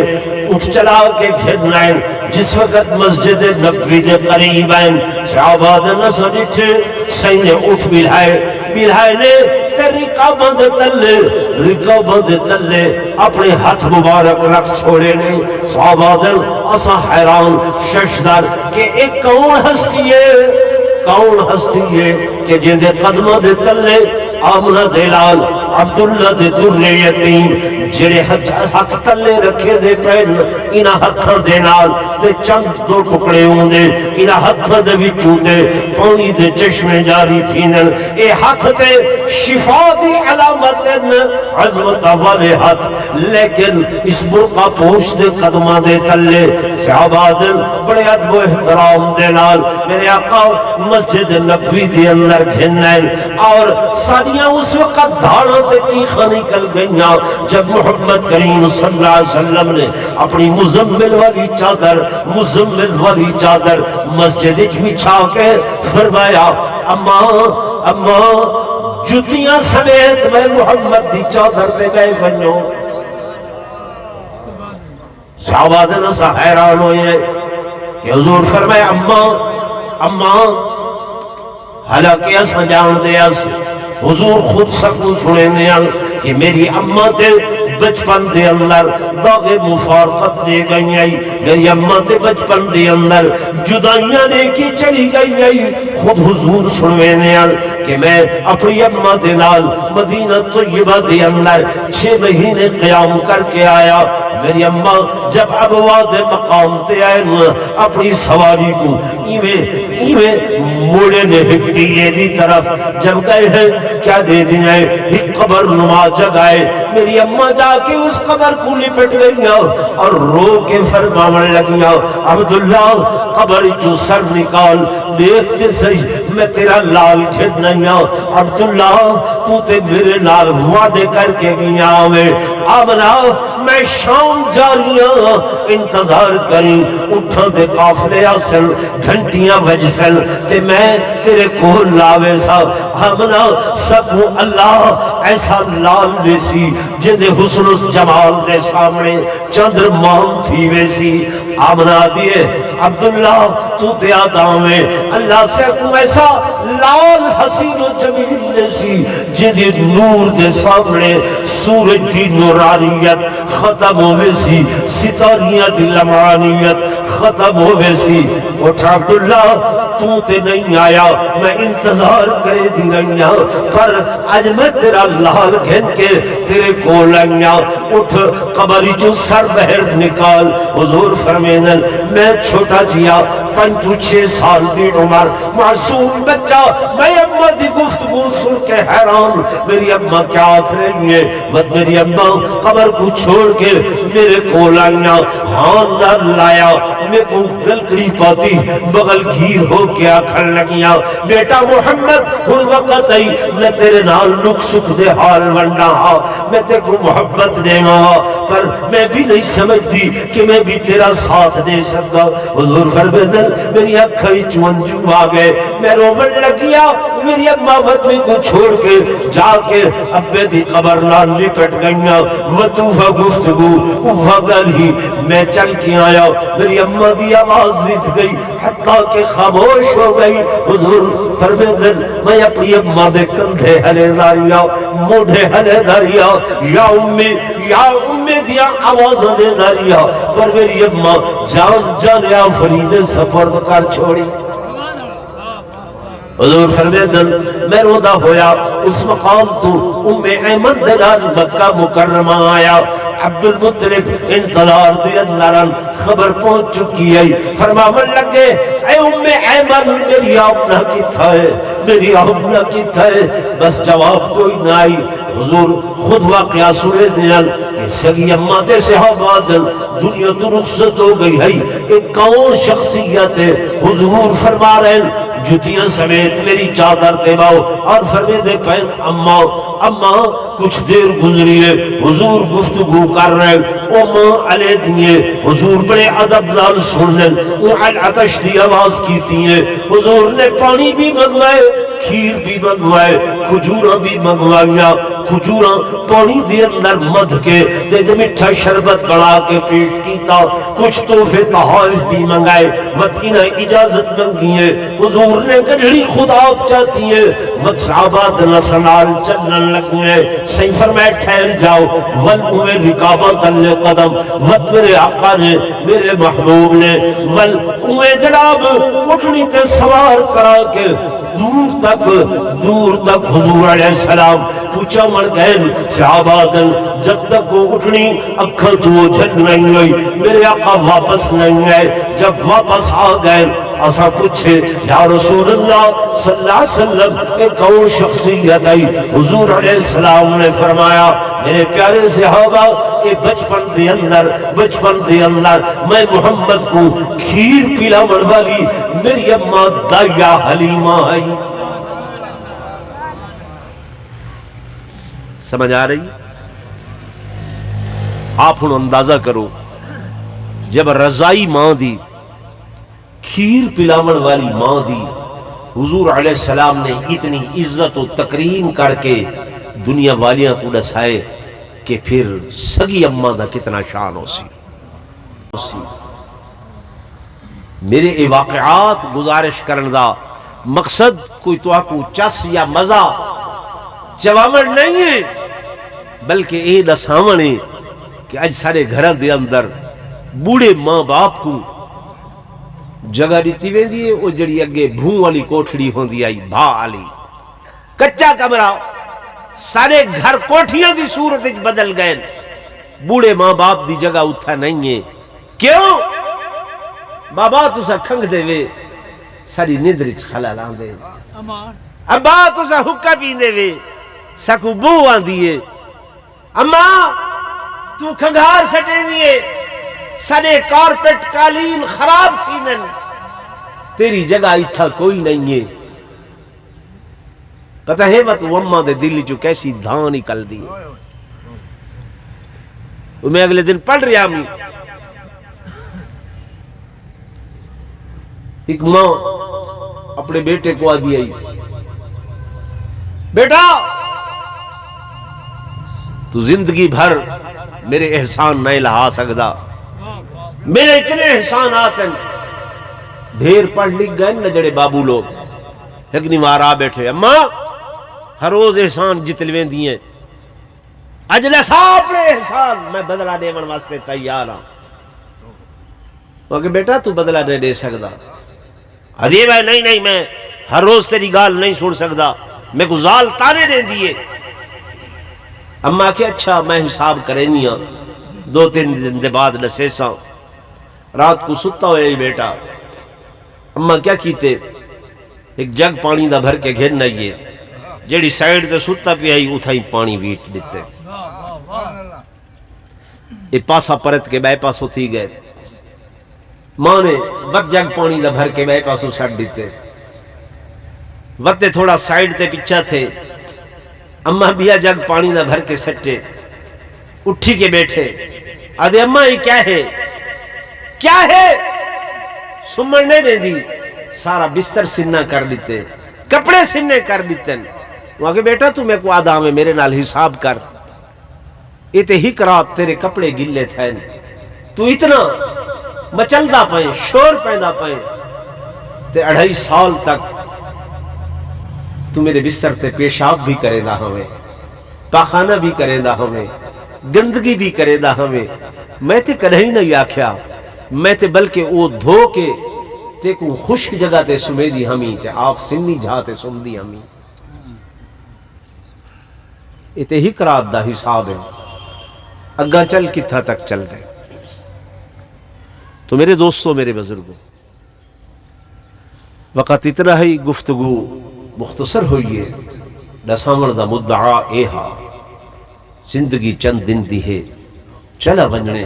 اٹھ چلا کے گھرنائن. جس وقت مسجد نبوی دے قریب آئیں صحابہ دے نظر اٹھ سینے اٹھ بلہائے نے رکا بند تلے اپنے ہاتھ مبارک رکھ چھوڑے نے. صحابہ دل اسا حیران ششدر کہ ایک کون ہستی ہے کہ جن دے قدمہ دے تلے آمنہ دلال عبداللہ دے در یتیم جڑے ہاتھ تلے رکھے دے پہن انہا ہتھر دے نال تے چند دو ٹکڑے ہوں دے انہا ہتھر دے وچوں دے پانی دے چشمے جاری تھینن. اے ہاتھ تے شفا دی علامتن عظمت والے ہاتھ، لیکن اس برقع پوش دے قدمہ دے تلے صحابہ دل بڑے ادب و احترام دے نال میرے آقا مسجد نبوی دے اندر گھنن. اور ساریاں اس وقت دھاڑوں تے تیخہ نکل گئیاں جب محمد کریم صلی اللہ علیہ وسلم نے اپنی مزمل والی چادر مسجد بچھا کے فرمایا اما جتیاں سمیت میں محمد دی چادر تے گئے بنو. صحابہ دے نسا حیران ہوئے کہ حضور فرمایا اما حالانکہ اسا جان دیا سے حضور خود سکو سنے نیال کہ میری اماں تے بچپن دے اندر داغ مفارقت لے گئی آئی، میری اماں تے بچپن دے اندر جدائیاں لے کی چلی گئی آئی. خود حضور سنوے نیال کہ میں اپنی اماں دے نال مدینہ طیبہ دے اندر 6 مہینے قیام کر کے آیا. میری اماں جب ابواد مقام تے آئے اپنی سواری کو ایویں موڑے نے ہکٹیلے دی طرف جب گئے ہیں کیا دے دیں ایک قبر نما جگائے. میری اماں جا کے اس قبر کو لپٹ گئیاں اور رو کے فرمانے لگیاں عبداللہ قبر جو سر نکال دیکھتے صحیح میں تیرا لال کھد نہیں ہوں. عبداللہ تو تے میرے نال وعدے کر کے گیا میں آمنا میں شام جاریاں انتظار کریں اٹھا دے قافلے آسن گھنٹیاں وجسن تے میں تیرے کو لاوے سا. آمنا سکو اللہ ایسا لال دے سی جن حسن اس جمال دے سامنے چندر مان تھی ویسی. آمنا دیئے عبداللہ تو تے آدام ہے اللہ سے کو ایسا لال حسین و جمیل دے سی جن نور دے سامنے سورج دی نورانیت ختم ہوئے سی، ستاریاں دی لمعانیت ختم ہوئے سی. اٹھا عبداللہ تو تے نہیں آیا میں انتظار کرے دی رہیاں پر آج میں تیرا لال گھن کے تیرے کو لگیاں. اٹھ قبری جو سر بہر نکال. حضور فرمینن میں چھوٹا جیا 5-6 سال دی عمر معصوم بچہ میں اماں دی گفتگو سن کے حیران میری اماں کیا آکھ رہی ہے. میری اماں قبر کو چھوڑ کے میرے کو لگیاں ہاں نہ لایا میں کو گلکڑی پاتی بغل گیر ہو کے آکھن لگیاں بیٹا محمد ہن وقت آئی میں تیرے نال لک سکھ دے حال ونڈا ہاں میں تے کو محبت دے ماں پر میں بھی نہیں سمجھتی کہ میں بھی تیرا ساتھ دے سکتا. حضور فرمودن میری اکھائی چونجو آگئے میں رومن لگیا. میری اماں وطنی کو چھوڑ کے جا کے ابے دی قبر نال لپٹ گئیاں وطوفہ گفتگو وغل ہی میں چل کے آیا. میری اماں اماں دی آواز رت گئی حتیٰ کہ خاموش ہو گئی. حضور فرمیدن میں اپنی اماں دے کندھے ہلے داریا موڑے ہلے داریا یا امی دیا آواز ہلے داریا پر میری اماں جان جانیا فرید سپرد کر چھوڑی. حضور فرمیدن میں رودا ہویا اس مقام تو ایمن دلال مکہ مکرمہ آیا. عبد المطلب انتظار دی اللہ خبر پہنچ چکی ہے. فرماون لگے اے ایمن میری آمنہ کتا ہے میری آمنہ کتا ہے. بس جواب کوئی نہ آئی. حضور خود واقعہ سنے دیال کہ سگی اماں دے صحابہ دل دنیا تو رخصت ہو گئی ہے. ایک کون شخصیت ہے؟ حضور فرما رہے ہیں جتیاں سمیت میری چادر دیواؤ اور فرمے دے پہن اماں کچھ دیر گزری ہے. حضور گفتگو کر رہے او ماں علیہ دیئے. حضور بڑے عدب نال سننے او عطش دی آواز کیتی ہے. حضور نے پانی بھی منگوائے کھیر بھی منگوائے کھجورہ بھی منگوائیا. کھجورہ پانی دی اندر مدھ کے دے مٹھا شربت بڑھا کے پیش کیتا. کچھ تحفے تحائف بھی منگائے وطینہ اجازت منگی ہے. حضور نے گھڑی خدا آپ چاہتی ہے وقت صحابات نسنال چلن لگی ہے. صحیح فرمائے ٹھہر جاؤ ول اوے رکابت اللہ قدم وقت میرے آقا نے میرے محبوب نے ول اوے جناب اٹھنی تے سوار کرا کے دور تک حضور علیہ السلام پوچھا مر گئے صحابادن جب تک وہ اٹھنی اکھل تو وہ جھٹ نہیں ہوئی میرے آقا واپس نہیں گئے. جب واپس آ گئے اسا پوچھے یا رسول اللہ صلی اللہ علیہ وسلم ایک اور شخصیت آئی. حضور علیہ السلام نے فرمایا میرے پیارے صحابہ کہ بچپن دے اندر میں محمد کو کھیر پلاون والی میری اماں دائیہ حلیمہ آئی. سمجھ آ رہی؟ آپ ہن اندازہ کرو جب رضائی ماں دی کھیر پلاون والی ماں دی حضور علیہ السلام نے اتنی عزت و تکریم کر کے دنیا والیاں کو دسائے کہ پھر سگی اماں دا کتنا شان ہو سی. میرے اے واقعات گزارش کرن دا مقصد کوئی تو آکو چس یا مزہ چواون نہیں ہے بلکہ اے دساون ہے کہ اج سارے گھر دے اندر بوڑھے ماں باپ کو جگہ دیتی ویندی ہے او جڑی اگے بھوں والی کوٹھڑی ہوندی آئی بھا والی کچا کمرہ سارے گھر کوٹھیاں دی صورت بدل گئے. بوڑھے ماں باپ دی جگہ اتھا نہیں ہے. کیوں؟ بابا تسا کھنگ دے وے ساری ندرچ خلال آن دے ابا تسا حکا پین دے وے سکو بو آن دیئے اماں تو کھنگار سٹے دیئے سارے کارپٹ قالین خراب تھی نن تیری جگہ اتھا کوئی نہیں ہے. پتہ ہے وہ تو اماں دے دل جو کیسی دھان نکل دی. میں اگلے دن پڑھ رہا ہوں ایک ماں اپنے بیٹے کو آدھی آئی بیٹا تو زندگی بھر میرے احسان نہیں لہا سکدا میرے اتنے احسانات ہیں. ڈھیر پڑھ لکھ گئے نہ جڑے بابو لوگ ایک نیوار آ بیٹھے اماں ہر روز احسان جتلویں دیئے اجلے ساپڑے احسان میں بدلہ دیون واسطے تیار ہوں. وہ کہ بیٹا تو بدلہ نہیں دے سکدا. عجیب ہے نہیں میں ہر روز تیری گال نہیں سن سکدا میں کو زال تانے دے دیئے. اماں کہ اچھا میں حساب کریں نہیں 2-3 دن دے بعد نسے سا رات کو ستا ہوئے بیٹا اماں کیا کیتے ایک جگ پانی دا بھر کے گھن نہیں ہے جیڑی سائیڈ دے ستا پی آئی اتھائی پانی ویٹ دیتے ایک پاسا پرت کے بے پاس ہوتی گئے ماں نے بک جگ پانی دا بھر کے بے پاس ہو سٹ دیتے وقت تھوڑا سائیڈ تے پچھا تھے اماں بیا جگ پانی دا بھر کے سٹے اٹھی کے بیٹھے آدھے اماں یہ کیا ہے سمجھ نہیں دے دی سارا بستر سننا کر دیتے کپڑے سننے کر دیتے. وہاں کہ بیٹا تو میں کو آدھا میں میرے نال حساب کر یہ تے ہی کراب تیرے کپڑے گلے تھے تو اتنا مچلدا پئے شور پیدا پئے تے 2.5 سال تک تو میرے بستر تے پیشاب بھی کرے دا ہوئے، پاخانہ بھی کرے دا ہوئے، گندگی بھی کرے دا ہوئے، میں تے کدھیں نہیں آکھیا، میں تے بلکہ او دھو کے تے کو خشک جگہ تے سمے دی ہمیں تے آپ سنی جہاں تے سن دی ہمیں، اتے ہی کرات دا حساب ہے، اگا چل کتھا تک چل گئے۔ تو میرے دوستوں، میرے بزرگوں، وقت اتنا ہی گفتگو مختصر ہوئی ہے، دسامر دا مدعا اے ہا، زندگی چند دن دی ہے، چلا ونجنے،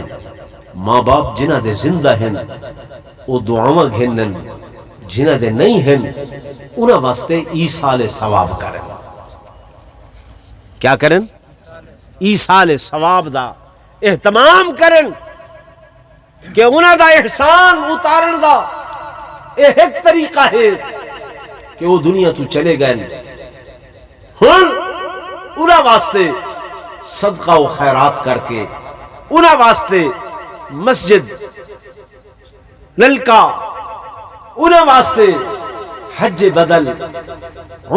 ماں باپ جنہ دے زندہ ہیں او دعاواں گھنن، جنہ دے نہیں ہیں انہاں واسطے ایصال ثواب کرن۔ کیا کرن؟ ایصال ثواب دا اہتمام کرن کہ انہاں دا احسان اتارن دا ایک طریقہ ہے کہ وہ دنیا تو چلے گئے ہن انہاں واسطے صدقہ و خیرات کر کے، انہاں واسطے مسجد نلکا، انہاں واسطے حج بدل،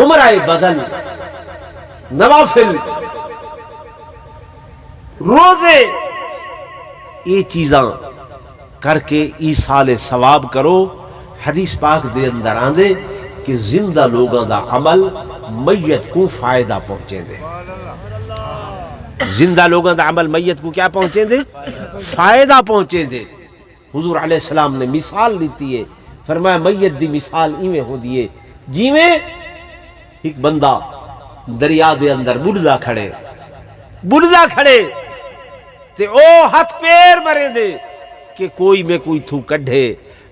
عمرہ بدل، نوافل، روزے، یہ چیزاں کر کے ایصال ثواب کرو۔ حدیث پاک دے اندر آندے کہ زندہ لوگاں دا عمل میت کو فائدہ پہنچے دے، زندہ لوگاں دا عمل میت کو کیا پہنچے دے؟ فائدہ پہنچے دے۔ حضور علیہ السلام نے مثال لیتی ہے، فرمایا میت دی مثال ایویں ہو دیئے جیویں ایک بندہ دریا دے اندر بڑھدا کھڑے تے او ہاتھ پیر مرے دے کہ کوئی میں کوئی تھو کڈھے،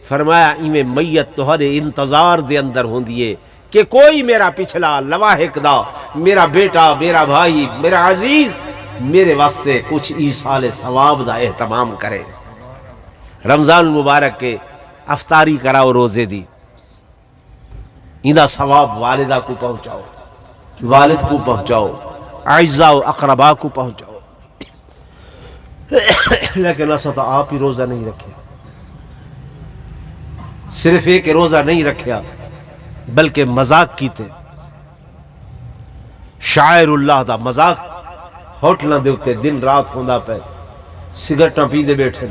فرمایا ایویں میت تہاڈے انتظار دے اندر ہوندی ہے کہ کوئی میرا پچھلا لواحق دا، میرا بیٹا، میرا بھائی، میرا عزیز میرے واسطے کچھ ایصال ثواب دا اہتمام کرے۔ رمضان المبارک کے افطاری کراؤ، روزے دی، انہا ثواب والدہ کو پہنچاؤ، والد کو پہنچاؤ، اعزاء و اقرباء کو پہنچاؤ۔ لیکن ایسا تو آپ ہی روزہ نہیں رکھے، صرف ایک روزہ نہیں رکھیا بلکہ مذاق کیتے، شاعر اللہ دا مذاق، ہوٹلاں دے اتے دن رات ہوندا پہ، سگرٹاں پی دے بیٹھے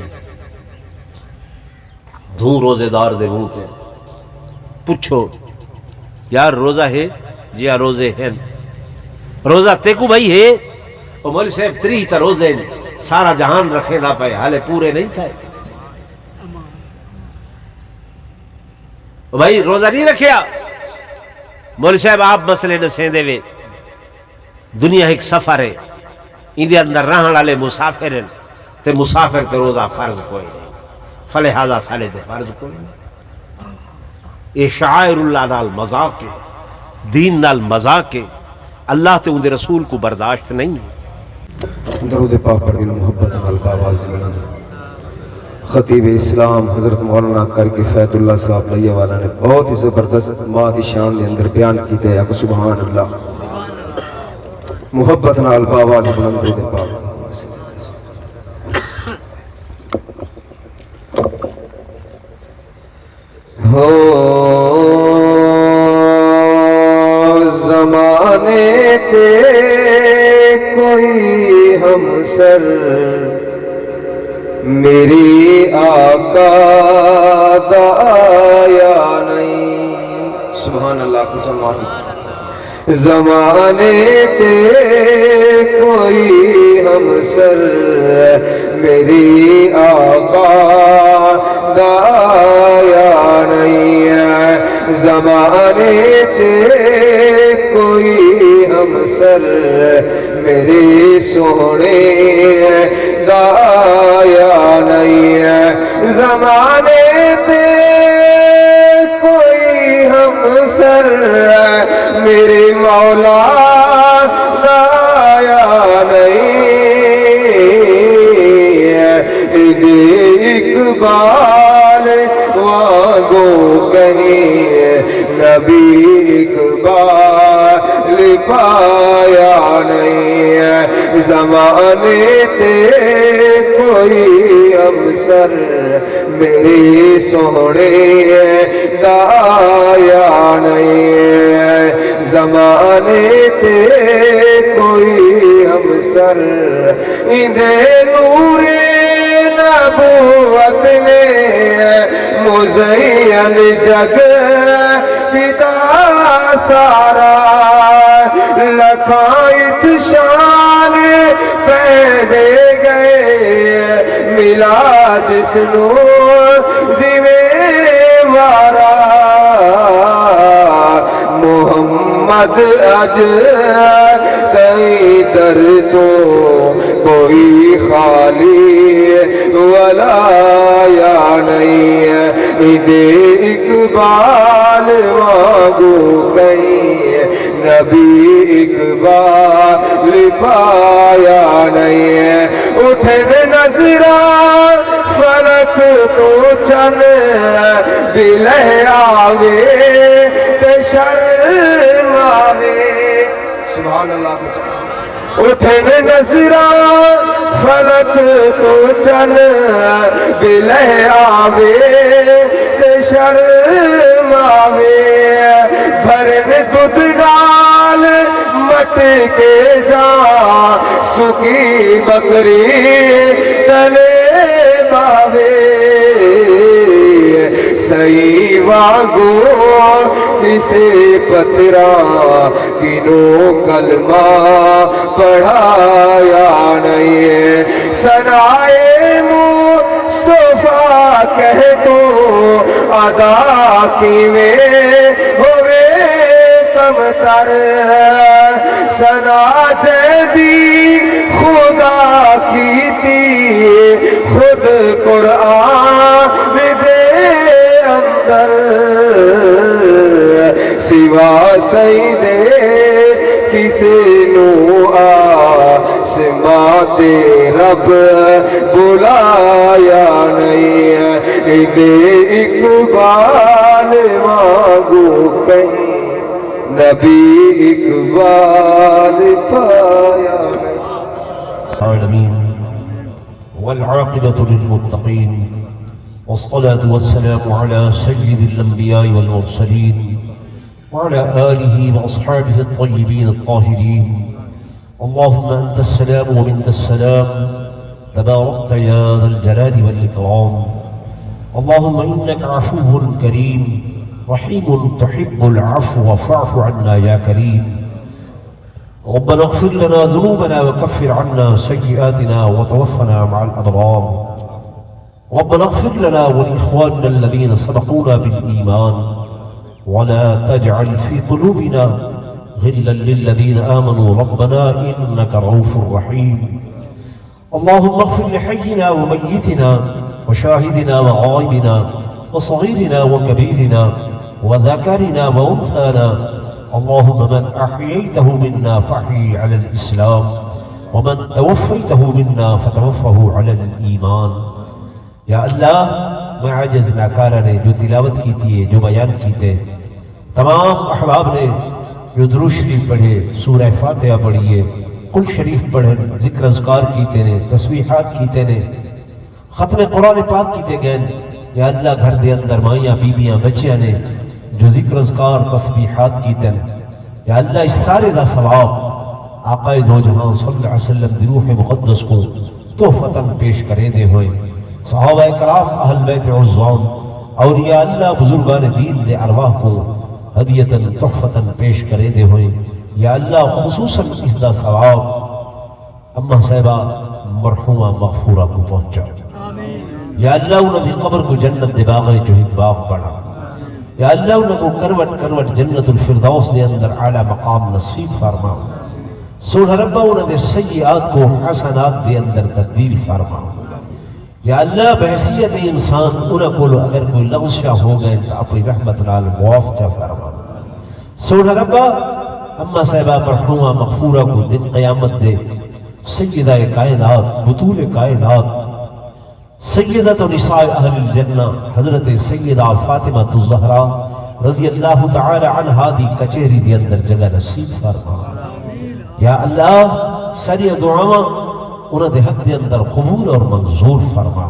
دھوں روزے دار دے منہ تے، پوچھو یار روزہ ہے؟ جی ہاں روزے ہیں۔ روزہ تیکو بھائی ہے؟ او مول صاحب 3 تا روزے سارا جہان رکھے نہ پائے، حالے پورے نہیں تھے۔ بھائی روزہ نہیں رکھیا؟ مول صاحب آپ مسئلے نہ سیندے وے، دنیا ایک سفر ہے، اندے اندر رہن والے مسافر ہیں تے مسافر تے روزہ فرض کوئی نہیں، فلہذا سالے تے فرض کوئی نہیں۔ اے شاعر اللہ نال مذاق ہے، دین نال مذاق ہے، اللہ تے اندے رسول کو برداشت نہیں ہے۔ درود پاک پڑھ گئے محبت نال باواز بلند خطیب اسلام حضرت مولانا کر کے فیض اللہ صاحب لیہ والا نے بہت ہی زبردست مادی شان دے اندر بیان کیتے ہیں۔ سبحان اللہ، محبت نال باواز بلند درود پاک۔ ہو زمانے تے کوئی ہم سر میری آقا دا آیا نہیں۔ سبحان اللہ کو جمال۔ زمانے تے کوئی ہم سر میری آقا دا آیا نہیں ہے۔ زمانے تے کوئی ہم سر میری سونے دا آیا نہیں ہے۔ زمانے تے کوئی ہم سر میرے مولا دا آیا نہیں ہے۔ اقبال وانگو کہیں نبی اقبال پایا نہیں ہے۔ زمانے تے کوئی امسر میری سونے دایا نہیں، زمانے تے کوئی امسر اندے نور نبوت نے مزین جگ پتا سارا، لکھائت شان پیدے گئے ملا جس نو جویں وارا، محمد اج کئی در تو کوئی خالی ولا یا نہیں، دے اقبال وانگو کئی نبی اقبال پایا نہیں، اٹھن نظراں فلک تو چن بلہ آوے تے شرم آوے، سبحان اللہ، اٹھن نظراں فلک تو چن بلہ آوے تے شرم آوے، بھرن دودھ نال مٹ کے جا سکی بکری تلے باوے، صحیح وانگو کسے پتھرا کنوں کلمہ پڑھایا نہیں، ثنائے مصطفیٰ کہہ تو ادا کی میں ہوئے کم تر، ثنا جدی خدا کی تھی خود قرآن دے اندر، سوا سیدے کسی نو آسماں رب بلایا نہیں، دے اقبال مانگو کہیں نبی اقبال پایا العالمين والعاقبة للمتقين، والصلاة والسلام على سيد الأنبياء والمرسلين وعلى آله وأصحابه الطيبين الطاهرين. اللهم أنت السلام ومنك السلام، تباركت يا ذا الجلال والإكرام. اللهم إنك عفو كريم رحيم تحب العفو فاعف عنا يا كريم. ربنا اغفر لنا ذنوبنا وكفر عنا سيئاتنا وتوفنا مع الأبرار. ربنا اغفر لنا ولإخواننا الذين سبقونا بالإيمان ولا تجعل في قلوبنا غلا للذين آمنوا ربنا إنك رؤوف رحيم. اللهم اغفر لحينا وميتنا وشاهدنا وغائبنا وصغيرنا وكبيرنا وذكرنا وأنثانا. اللهم من أحييته منا فاحيه على الإسلام ومن توفيته منا فتوفه على الإيمان. یا اللہ میں عاجز ناکارہ نے جو تلاوت کی تھی جو بیان کی تھے، تمام احباب نے جو درود شریف پڑھے، سورہ فاتحہ پڑھیے، قل شریف پڑھے، ذکر اذکار کیتے نے، تسبیحات کیتے نے، ختم قرآن پاک کیتے گئے. یا اللہ گھر دے اندر مائیاں بیبیاں بچیاں نے جو ذکر اذکار تسبیحات کیتے ہیں، یا اللہ اس سارے دا ثواب آقا دو جہاں صلی اللہ علیہ وسلم دی روح مقدس کو تحفتاً پیش کرے دے ہوئے، صحابہ کرام اہل بیت عظام اولیاء اللہ بزرگان دین دے ارواح کو ہدیتاً تحفتاً پیش کرے دے ہوئے. یا اللہ خصوصاً اس دا ثواب اماں صاحبہ مرحومہ مغفورہ کو پہنچا. یا اللہ انہوں دی قبر کو جنت دے باغے جو ایک باغ بڑھا. یا اللہ انہوں کو کروٹ کروٹ جنت الفردوس دے اندر اعلیٰ مقام نصیب فرما. سونا ربا انہوں دے سیئات کو حسنات دے اندر تبدیل فرما. یا اللہ بحثیت انسان انہوں کو اگر کوئی لغزشہ ہو گئے تو اپنی رحمت نال موافجہ فرما. سونا ربا اما صاحبہ مرحومہ مغفورہ کو دن قیامت دے سیدہ کائنات بطول کائنات سیدۃ نساء اہل الجنہ حضرت سیدہ فاطمہ الزہرا رضی اللہ تعالی عنہا دی کچہری دی اندر جگہ نصیب فرما. یا اللہ ساری دعاواں انہاں دے حق دے اندر قبول اور منظور فرما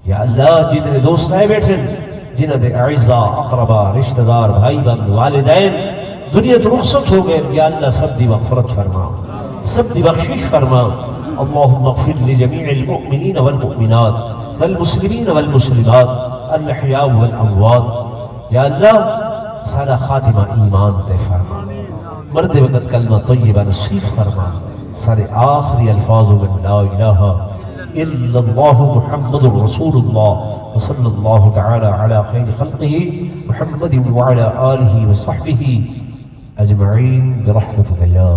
یا اللہ جتنے دوست آئے بیٹھے جنہاں دے اعزاء اقربا رشتہ دار بھائی بند والدین دنیا تو رخصت ہو گئے یا اللہ سب دی مغفرت فرما سب دی بخشش فرما اللہم اغفر لجمیع المؤمنین والمؤمنات والمسلمین والمسلمات الاحیاء والاموات یا اللہ سارا خاتمہ ایمان تے فرما مرد وقت کلمہ طیبہ نصیب فرما سارے آخری الفاظ من لا الہ الا اللہ محمد رسول اللہ وصلی اللہ تعالی علی خیر خلقہ محمد وعلی آلہ وصحبہ اجمعین برحمتک یا